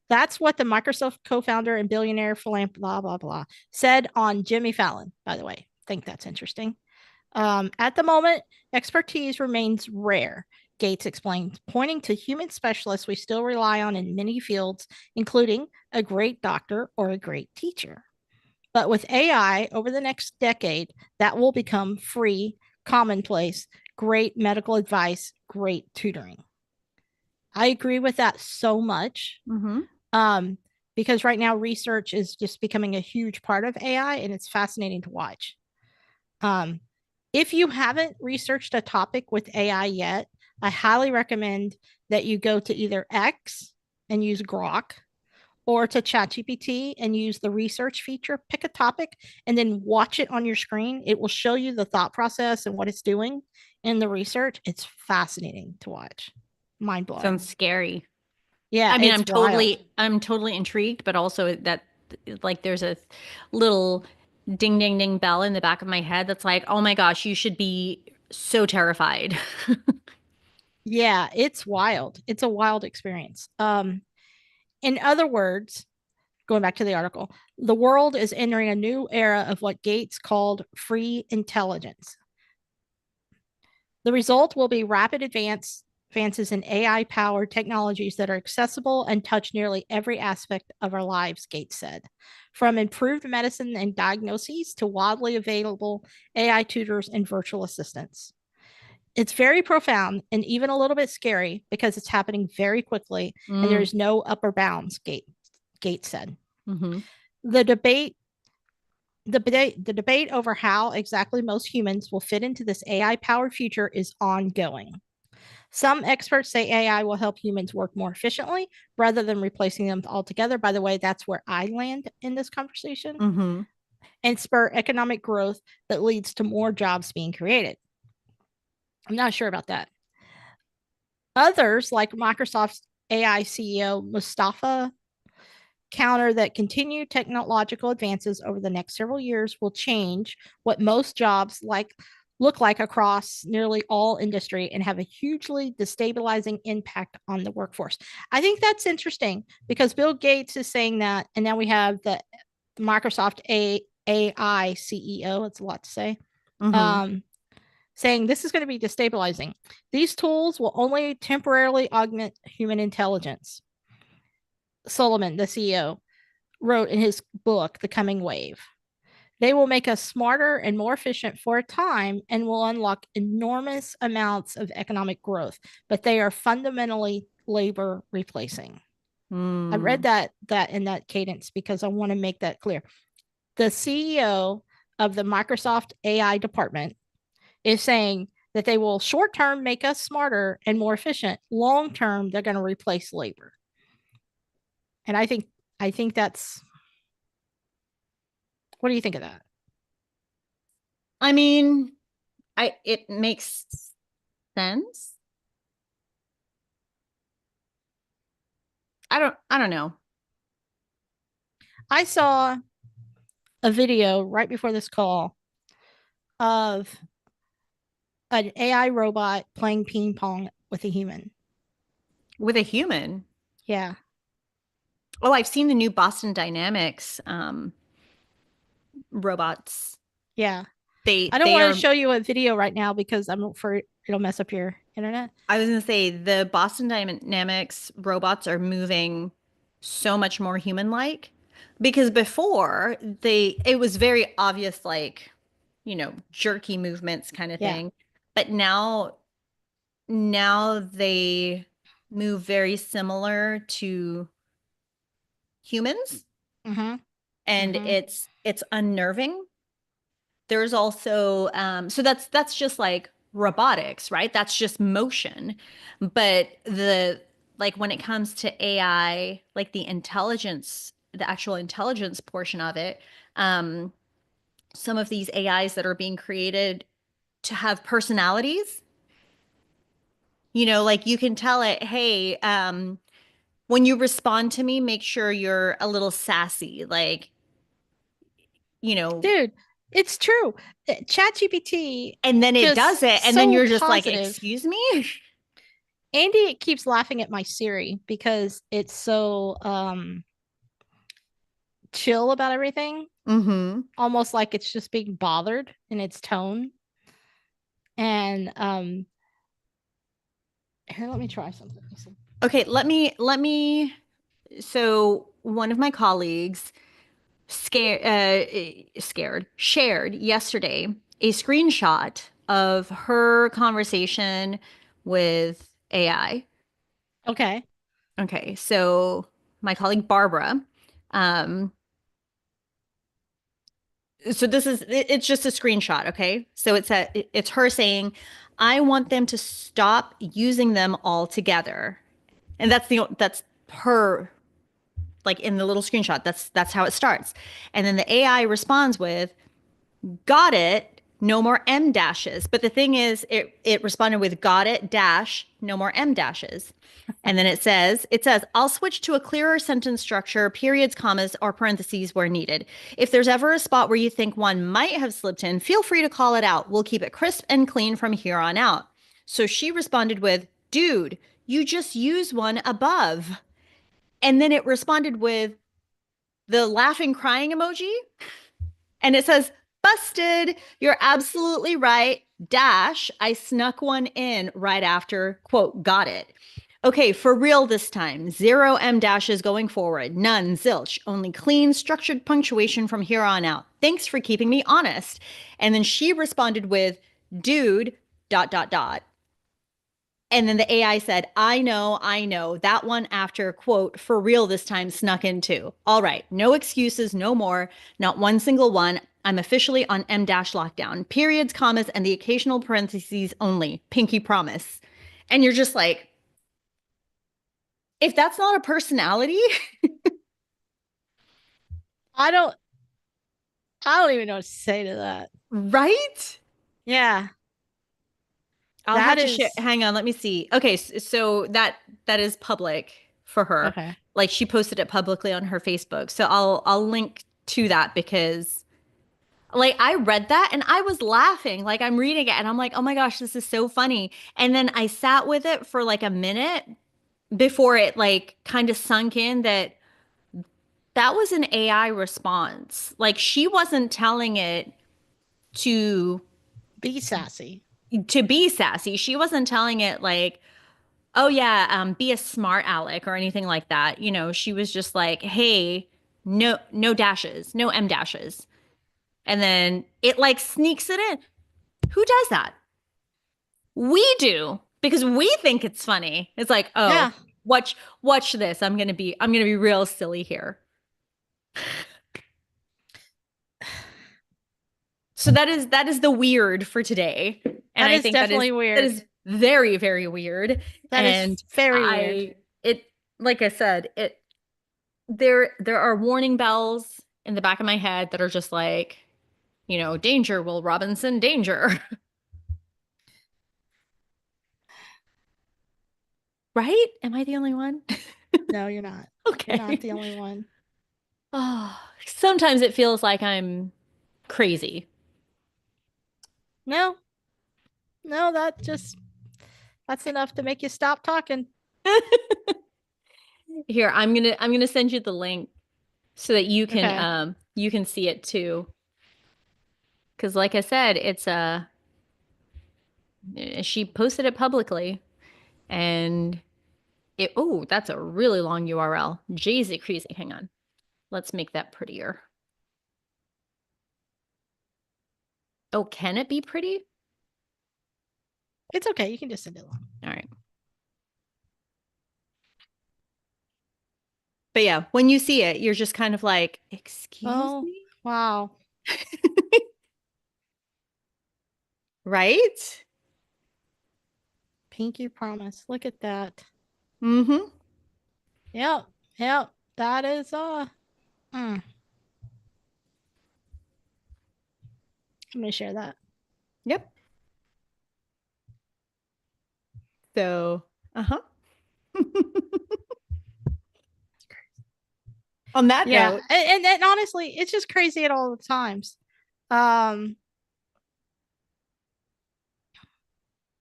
That's what the Microsoft co-founder and billionaire philanthropist, blah, blah, blah, said on Jimmy Fallon, by the way. I think that's interesting. At the moment, expertise remains rare, Gates explained, pointing to human specialists we still rely on in many fields, including a great doctor or a great teacher. But with AI over the next decade, that will become free, commonplace, great medical advice, great tutoring. I agree with that so much. Because right now research is just becoming a huge part of AI, and it's fascinating to watch. If you haven't researched a topic with AI yet, I highly recommend that you go to either X and use Grok, or to ChatGPT and use the research feature. Pick a topic and then watch it on your screen. It will show you the thought process and what it's doing in the research. It's fascinating to watch. Mind blowing.
Sounds scary.
Yeah,
I mean, I'm totally intrigued, but also that, like, there's a little ding ding ding bell in the back of my head that's like, oh my gosh, you should be so terrified.
Yeah, it's wild. It's a wild experience. In other words, going back to the article, the world is entering a new era of what Gates called free intelligence. The result will be rapid advances in AI-powered technologies that are accessible and touch nearly every aspect of our lives, Gates said. From improved medicine and diagnoses to widely available AI tutors and virtual assistants. It's very profound and even a little bit scary because it's happening very quickly and there's no upper bounds, Gates said. The debate over how exactly most humans will fit into this AI-powered future is ongoing. Some experts say AI will help humans work more efficiently rather than replacing them altogether. By the way, that's where I land in this conversation. And spur economic growth that leads to more jobs being created. I'm not sure about that. Others, like Microsoft's AI CEO Mustafa counter that continued technological advances over the next several years will change what most jobs look like across nearly all industry and have a hugely destabilizing impact on the workforce. I think that's interesting because Bill Gates is saying that, and now we have the Microsoft AI CEO. It's a lot to say. Saying this is going to be destabilizing. These tools will only temporarily augment human intelligence. Solomon, the CEO, wrote in his book, The Coming Wave. They will make us smarter and more efficient for a time and will unlock enormous amounts of economic growth, but they are fundamentally labor replacing. I read that in that cadence because I want to make that clear. The CEO of the Microsoft AI department is saying that they will short term make us smarter and more efficient. Long term, they're going to replace labor. And I think that's, what do you think of that?
I mean, it makes sense. I don't know.
I saw a video right before this call of an AI robot playing ping pong with a human.
With a human?
Yeah.
Oh, I've seen the new Boston Dynamics robots.
Yeah.
I
don't want to show you a video right now because I'm afraid it'll mess up your internet.
I was going to say the Boston Dynamics robots are moving so much more human-like, because before it was very obvious, like, jerky movements kind of thing. But now they move very similar to humans. And it's unnerving. There's also so that's just like robotics, right? That's just motion. But when it comes to AI, like the actual intelligence portion of it, some of these AIs that are being created to have personalities, like you can tell it, hey, when you respond to me, make sure you're a little sassy, like,
dude, it's true. ChatGPT,
and then it does it, and then you're just
positive.
like, excuse me.
Andy keeps laughing at my Siri because it's so chill about everything. Almost like it's just being bothered in its tone. And here, let me try something.
Okay, let me. So one of my colleagues shared yesterday a screenshot of her conversation with AI.
Okay.
Okay, so my colleague Barbara, so it's just a screenshot, okay? So it's her saying, I want them to stop using them altogether. And that's her, like in the little screenshot, that's how it starts. And then the AI responds with, got it, no more M dashes. But the thing is, it responded with, got it, dash, no more M dashes. And then it says, I'll switch to a clearer sentence structure, periods, commas, or parentheses where needed. If there's ever a spot where you think one might have slipped in, feel free to call it out. We'll keep it crisp and clean from here on out. So she responded with, dude, you just use one above. And then it responded with the laughing, crying emoji. And it says, busted. You're absolutely right. Dash, I snuck one in right after, quote, got it. Okay, for real this time. 0 M dashes going forward. None, zilch. Only clean, structured punctuation from here on out. Thanks for keeping me honest. And then she responded with, dude, ... And then the AI said, I know. That one after, quote, for real this time snuck in too. All right, no excuses, no more. Not one single one. I'm officially on M- lockdown. Periods, commas, and the occasional parentheses only. Pinky promise. And you're just like, if that's not a personality.
I don't even know what to say to that.
Right?
Yeah.
I'll have to share. Hang on, let me see. Okay, so that is public for her.
Okay.
Like she posted it publicly on her Facebook. So I'll link to that because like I read that and I was laughing. Like I'm reading it and I'm like, "Oh my gosh, this is so funny." And then I sat with it for like a minute before it like kind of sunk in that that was an AI response. Like she wasn't telling it to
Be sassy.
be sassy. She wasn't telling it like, "Oh yeah, be a smart aleck" or anything like that. You know, she was just like, "Hey, no dashes, no M dashes." And then it like sneaks it in. Who does that? We do because we think it's funny. It's like, "Oh,
Yeah.
watch this. I'm going to be real silly here." So that is the weird for today. And
That
I
is
think
definitely
that
weird.
is very, very weird.
That is
And
very weird.
it, like I said, there are warning bells in the back of my head that are just like, you know, danger, Will Robinson, danger. Right? Am I the only one?
No, you're not. You're not
Okay.
the only one.
Oh, sometimes it feels like I'm crazy.
No, no, that's enough to make you stop talking.
Here, I'm gonna send you the link so that
Okay.
you can see it too. Because like I said, it's she posted it publicly and it oh, that's a really long URL. Jeezy crazy. Hang on. Let's make that prettier. Oh, can it be pretty?
It's okay. You can just send it along.
All right. But yeah, when you see it, you're just kind of like, excuse
Oh,
me?
wow.
Right?
Pinky promise. Look at that.
Mm-hmm.
Yep. Yep. That is let me share that.
Yep. So, uh-huh. On that
Yeah.
note,
And honestly, it's just crazy at all the times. Um,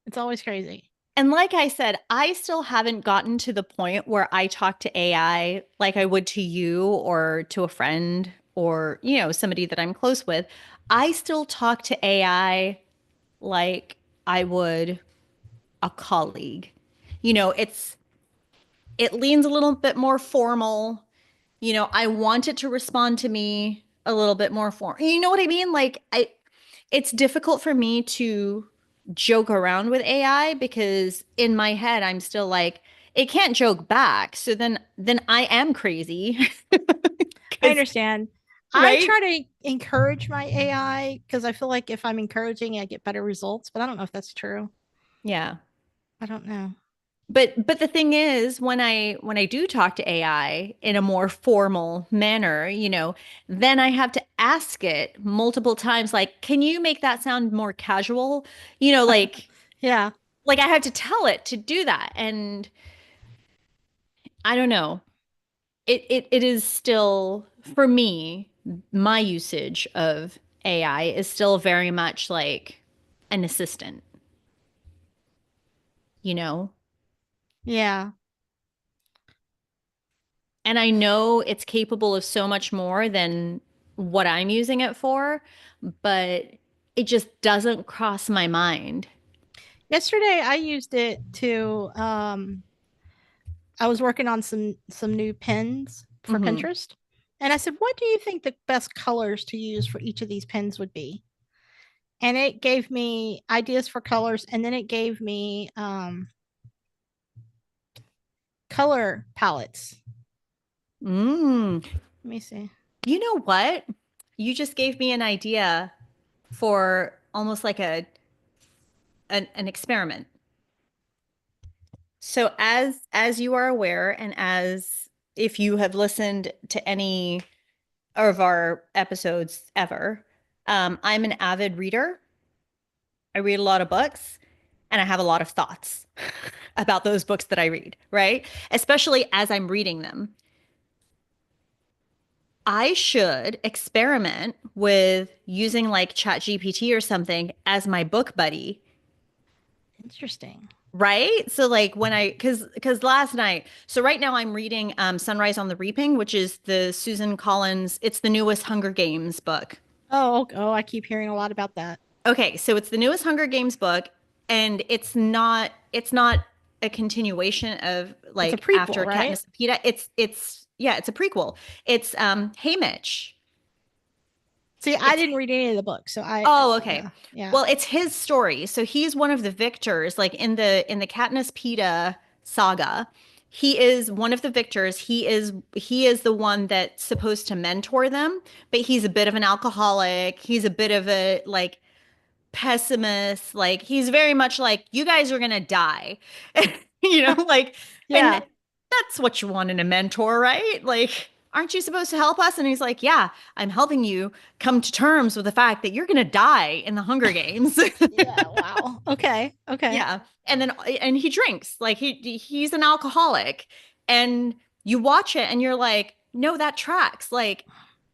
it's always crazy.
and like I said, I still haven't gotten to the point where I talk to AI like I would to you or to a friend or, you know, somebody that I'm close with. I still talk to AI like I would a colleague. You know, it leans a little bit more formal. You know, I want it to respond to me a little bit more formal. You know what I mean? Like it's difficult for me to joke around with AI because in my head I'm still like it can't joke back. So then I am crazy.
I
'Cause-
understand. I
right?
try to encourage my AI because I feel like if I'm encouraging, I get better results, but I don't know if that's true.
Yeah.
I don't know.
But the thing is when I do talk to AI in a more formal manner, you know, then I have to ask it multiple times like, "Can you make that sound more casual?" You know,
Yeah.
like I have to tell it to do that. And I don't know. It is still for me, my usage of AI is still very much like an assistant, you know?
Yeah.
And I know it's capable of so much more than what I'm using it for, but it just doesn't cross my mind.
Yesterday I used it to I was working on some new pins for
Hmm.
Pinterest. And I said, "What do you think the best colors to use for each of these pins would be?" And it gave me ideas for colors and then it gave me color palettes.
Mm.
Let me see.
You know what? You just gave me an idea for almost like an experiment. So as you are aware, and as if you have listened to any of our episodes ever, I'm an avid reader. I read a lot of books and I have a lot of thoughts about those books that I read, right? Especially as I'm reading them. I should experiment with using like ChatGPT or something as my book buddy.
Interesting.
Right? So like when I cuz last night, so right now I'm reading Sunrise on the Reaping, which is the Susan Collins, it's the newest Hunger Games book.
Oh, I keep hearing a lot about that.
Okay, so it's the newest Hunger Games book, and it's not a continuation of
It's a
like
prequel,
after
right?
Katniss and Peeta. It's yeah, it's a prequel. It's Haymitch.
See, I
It's
didn't read any of the books, so
Oh, okay.
yeah.
Well, it's his story. So he's one of the victors, like in the Katniss Peeta saga. He is one of the victors. He is the one that's supposed to mentor them, but he's a bit of an alcoholic. He's a bit of a like pessimist. Like he's very much like you guys are gonna die. Like and
Yeah,
that's what you want in a mentor, right? Like, aren't you supposed to help us? And he's like, yeah, I'm helping you come to terms with the fact that you're going to die in the Hunger Games.
yeah. Wow. Okay, okay.
Yeah. And he drinks. Like he's an alcoholic. And you watch it and you're like, no, that tracks. Like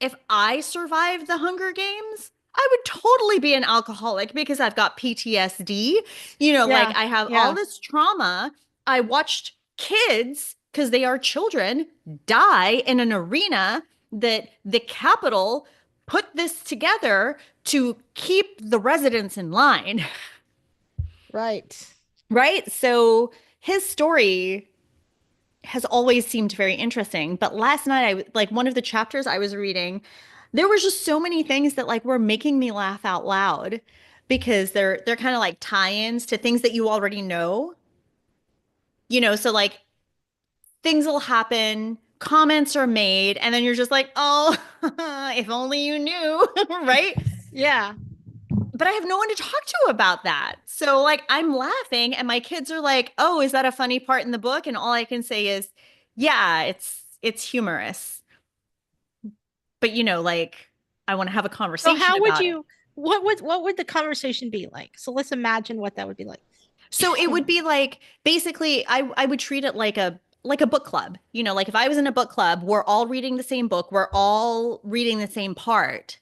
if I survived the Hunger Games, I would totally be an alcoholic because I've got PTSD. Like
Yeah,
I have all
yeah.
this trauma. I watched kids, because they are children, die in an arena that the Capitol put this together to keep the residents in line.
Right.
Right? So his story has always seemed very interesting. But last night, like one of the chapters I was reading, there was just so many things that like were making me laugh out loud because they're kind of like tie-ins to things that you already know. So like things will happen, comments are made, and then you're just like, oh, if only you knew, right?
Yeah.
But I have no one to talk to about that. So like I'm laughing and my kids are like, "Oh, is that a funny part in the book?" And all I can say is, "Yeah, it's humorous." But like I want to have a
So
conversation
how would
about it.
you what would the conversation be like? So let's imagine what that would be like.
So it would be like basically I would treat it like a book club. Like if I was in a book club, we're all reading the same book, we're all reading the same part.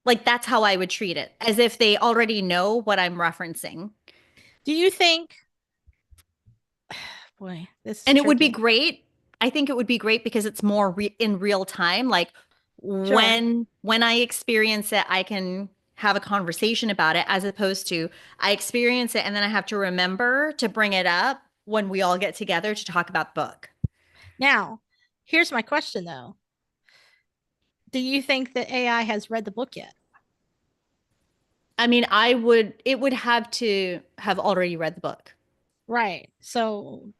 Like that's how I would treat it, as if they already know what I'm referencing.
Do you think, boy, this is
And it would be
tricky.
great. I think it would be great because it's more in real time. Like
Sure.
when I experience it, I can have a conversation about it, as opposed to I experience it and then I have to remember to bring it up when we all get together to talk about the book.
Now, here's my question though. Do you think that AI has read the book yet?
I mean, it would have to have already read the book.
Right. So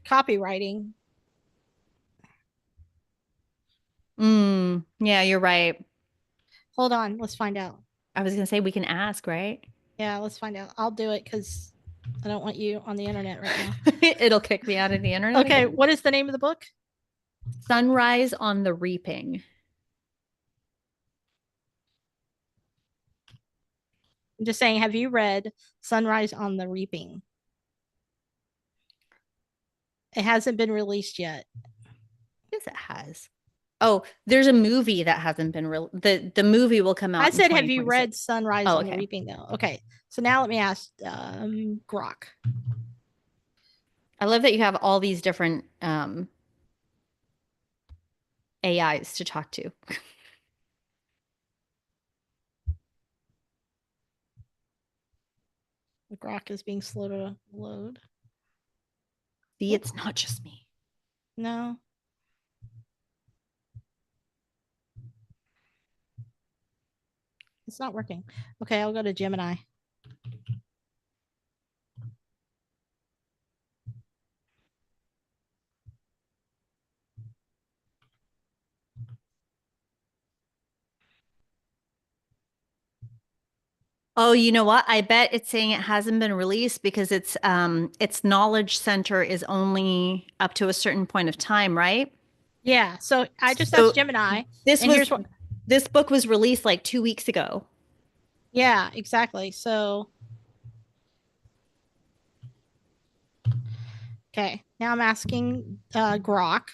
copywriting.
Yeah, you're right.
Hold on, let's find out.
I was gonna say we can ask, right?
Yeah, let's find out. I'll do it because I don't want you on the internet right now.
It'll kick me out of the internet
Okay,
again.
what is the name of the book?
Sunrise on the Reaping.
I'm just saying, have you read Sunrise on the Reaping? It hasn't been released yet.
Yes, it has. Oh, there's a movie that hasn't been real. The movie will come out
I
in
said, have you
2026.
read Sunrise
Oh,
on the
okay.
Reaping though? Okay. So now let me ask Grok.
I love that you have all these different AIs to talk to.
The Grok is being slow to load.
See, it's not just me.
No. It's not working. Okay, I'll go to Gemini.
Oh, you know what? I bet it's saying it hasn't been released because its knowledge center is only up to a certain point of time, right?
Yeah. So I just asked
So
Gemini,
this
and
was
here's what.
this book was released like 2 weeks ago.
Yeah, exactly. So, okay. Now I'm asking Grok,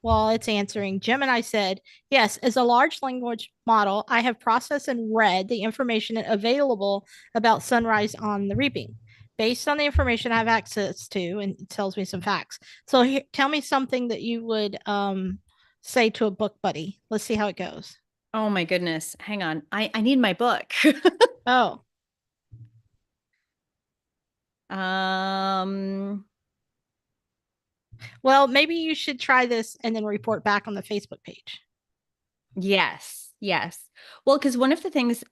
while it's answering, Gemini said, yes, as a large language model, I have processed and read the information available about sunrise on the reaping. Based on the information I have access to, and it tells me some facts. So tell me something that you would say to a book buddy. Let's see how it goes.
Oh my goodness. Hang on. I need my book.
Oh,
Um,
well, maybe you should try this and then report back on the Facebook page.
yes, yes. Well, because one of the things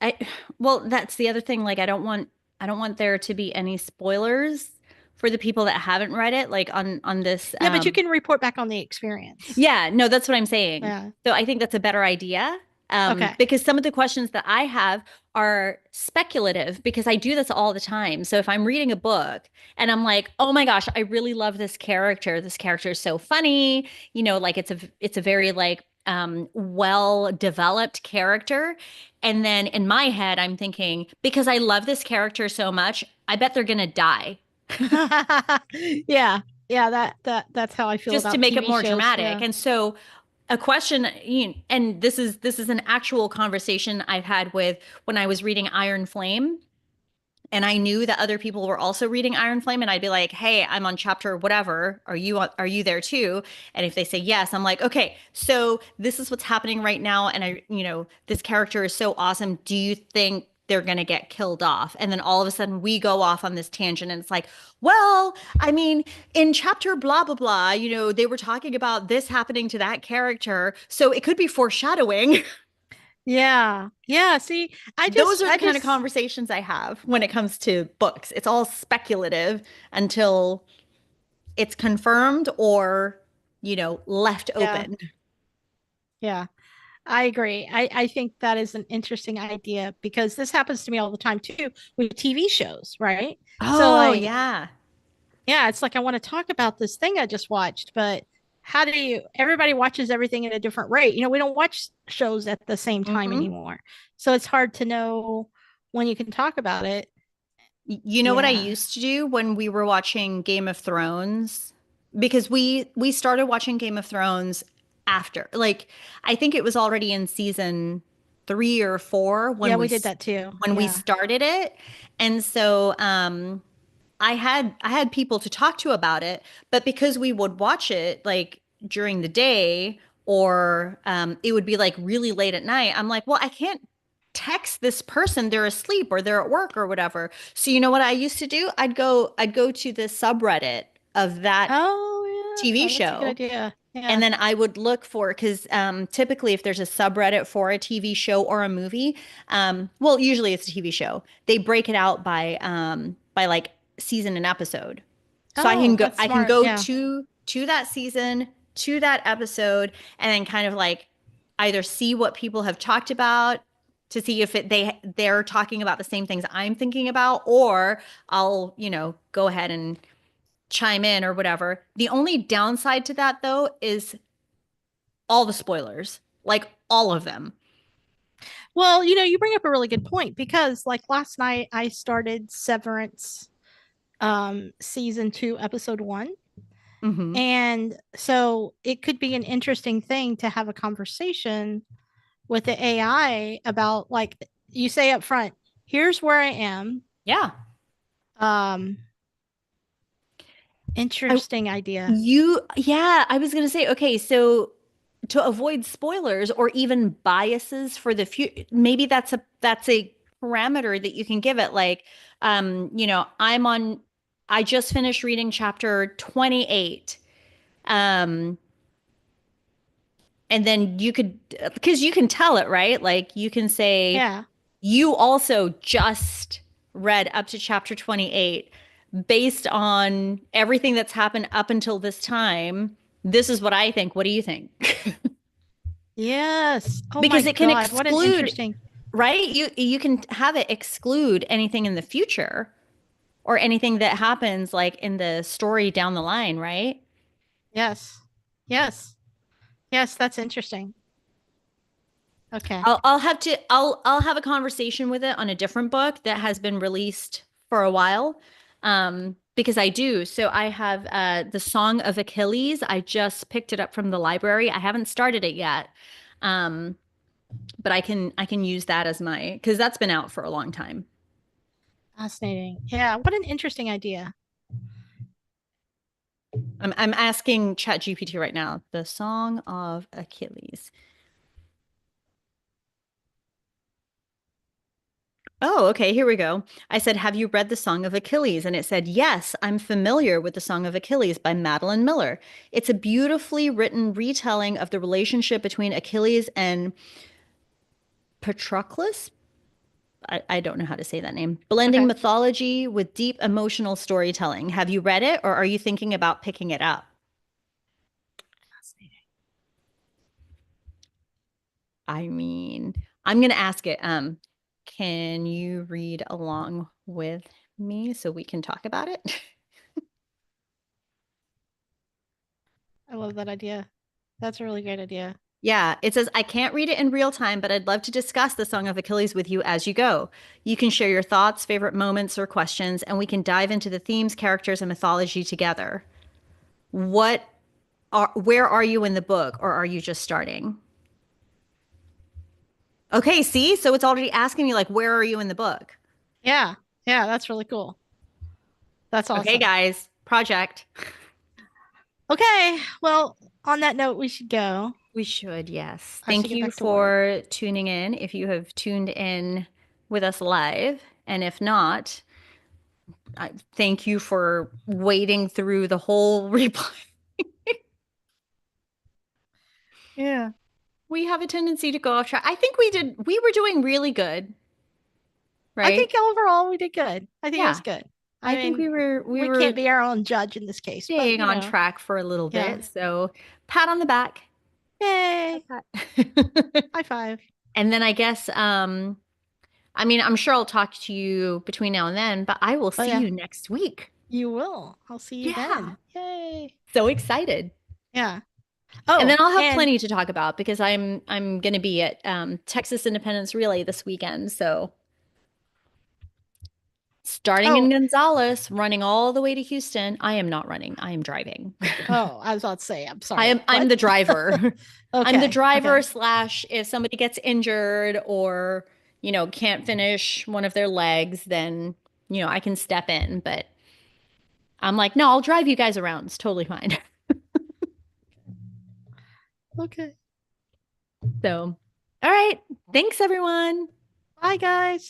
well, that's the other thing. Like, I don't want there to be any spoilers for the people that haven't read it, like on this.
Yeah, but you can report back on the experience.
Yeah, no, that's what I'm saying.
Yeah.
So I think that's a better idea.
Okay.
Because some of the questions that I have are speculative because I do this all the time. So if I'm reading a book and I'm like, oh my gosh, I really love this character. This character is so funny. Like it's a very like well developed character. And then in my head, I'm thinking, because I love this character so much, I bet they're gonna die.
Yeah. Yeah, that's how I feel
Just
about
to make it
TV
more
shows.
dramatic.
Yeah.
And so a question, and this is an actual conversation I've had with when I was reading Iron Flame, and I knew that other people were also reading Iron Flame, and I'd be like, "Hey, I'm on chapter whatever. Are you there too?" And if they say yes, I'm like, "Okay, so this is what's happening right now, and this character is so awesome. Do you think they're going to get killed off?" And then all of a sudden we go off on this tangent, and it's like, "Well, I mean, in chapter blah blah blah, they were talking about this happening to that character, so it could be foreshadowing."
Yeah. Yeah. See,
Those are the kind of conversations I have when it comes to books. It's all speculative until it's confirmed or, left
Yeah.
open.
Yeah. I agree. I think that is an interesting idea because this happens to me all the time too with TV shows, right? So
Oh,
like,
yeah.
yeah, it's like I want to talk about this thing I just watched, but how do you everybody watches everything at a different rate. We don't watch shows at the same time
hmm
anymore. So it's hard to know when you can talk about it.
You know what I
Yeah.
used to do when we were watching Game of Thrones? Because we started watching Game of Thrones after, like, I think it was already in season 3 or 4
Yeah,
when
we did that too.
when we
Yeah.
started it. And so I had people to talk to about it, but because we would watch it like during the day or it would be like really late at night, I'm like, well, I can't text this person, they're asleep or they're at work or whatever. So you know what I used to do? I'd go to the subreddit of that
Oh,
TV
yeah, that's a good
show.
idea.
And
Yeah.
then I would look for, because typically if there's a subreddit for a TV show or a movie, well, usually it's a TV show. They break it out by like season and episode. So I can
Oh,
go
that's
I can
smart.
go
Yeah.
to that season, to that episode, and then kind of like either see what people have talked about to see if they're talking about the same things I'm thinking about, or I'll, go ahead and chime in or whatever. The only downside to that though is all the spoilers, like all of them.
Well, you bring up a really good point because like last night I started Severance season 2 episode 1,
hmm
and so it could be an interesting thing to have a conversation with the AI about, like, you say up front, here's where I am.
Yeah.
um
I,
Interesting idea.
yeah, I was gonna say, okay, so to avoid spoilers or even biases for the future, maybe that's a parameter that you can give it. Like, I just finished reading chapter 28. Um, and then because you can tell it, right? Like you can say,
Yeah.
you also just read up to chapter 28 based on everything that's happened up until this time. This is what I think. What do you think?
Yes. Oh my
Because it can
God, what an
exclude,
interesting.
right? You can have it exclude anything in the future or anything that happens like in the story down the line, right?
Yes. Yes. Yes, that's interesting. Okay.
I'll have a conversation with it on a different book that has been released for a while. because I do. So I have the Song of Achilles. I just picked it up from the library. I haven't started it yet. But I can use that as my, because that's been out for a long time.
Fascinating. Yeah, what an interesting idea.
I'm asking ChatGPT right now, the Song of Achilles. Oh, okay, here we go. I said, have you read the Song of Achilles? And it said, yes, I'm familiar with the Song of Achilles by Madeline Miller. It's a beautifully written retelling of the relationship between Achilles and Patroclus. I don't know how to say that name. Blending
Okay.
mythology with deep emotional storytelling. Have you read it or are you thinking about picking it up?
Fascinating.
I mean, I'm going to ask it. Can you read along with me so we can talk about it?
I love that idea. That's a really great idea.
Yeah, it says, I can't read it in real time, but I'd love to discuss the Song of Achilles with you as you go. You can share your thoughts, favorite moments, or questions, and we can dive into the themes, characters, and mythology together. Where are you in the book, or are you just starting? Okay, see? So it's already asking me, like, where are you in the book?
Yeah. Yeah, that's really cool. That's
Okay,
awesome.
guys, project.
Okay. Well, on that note, we should go.
We should, yes.
I should
Thank
get
you
back to work.
for tuning in if you have tuned in with us live. And if not, thank you for wading through the whole replay.
Yeah.
We have a tendency to go off track. I think we were doing really good,
I
right?
think overall we did good. I think it was
Yeah.
good. I
I think
mean,
we
we
were
can't be our own judge in this case, but
staying on track for a little
yeah.
bit. So pat on the back.
Yay.
Pat.
High five.
And then I guess I mean, I'm sure I'll talk to you between now and then, but I will
Oh
see
yeah,
you next week.
you will. I'll see you
Yeah.
then. Yay.
So excited.
Yeah.
And then
Oh,
I'll have
and
plenty to talk about because I'm going to be at Texas Independence Relay this weekend. So starting in
oh,
Gonzales, running all the way to Houston. I am not running. I am driving.
oh, I was about to say, I'm
I
sorry.
am I'm
What?
the driver. I'm the
Okay.
driver
Okay.
slash if somebody gets injured or, can't finish one of their legs, then, I can step in. But I'm like, no, I'll drive you guys around. It's totally fine.
Okay.
So, all right. Thanks, everyone.
Bye, guys.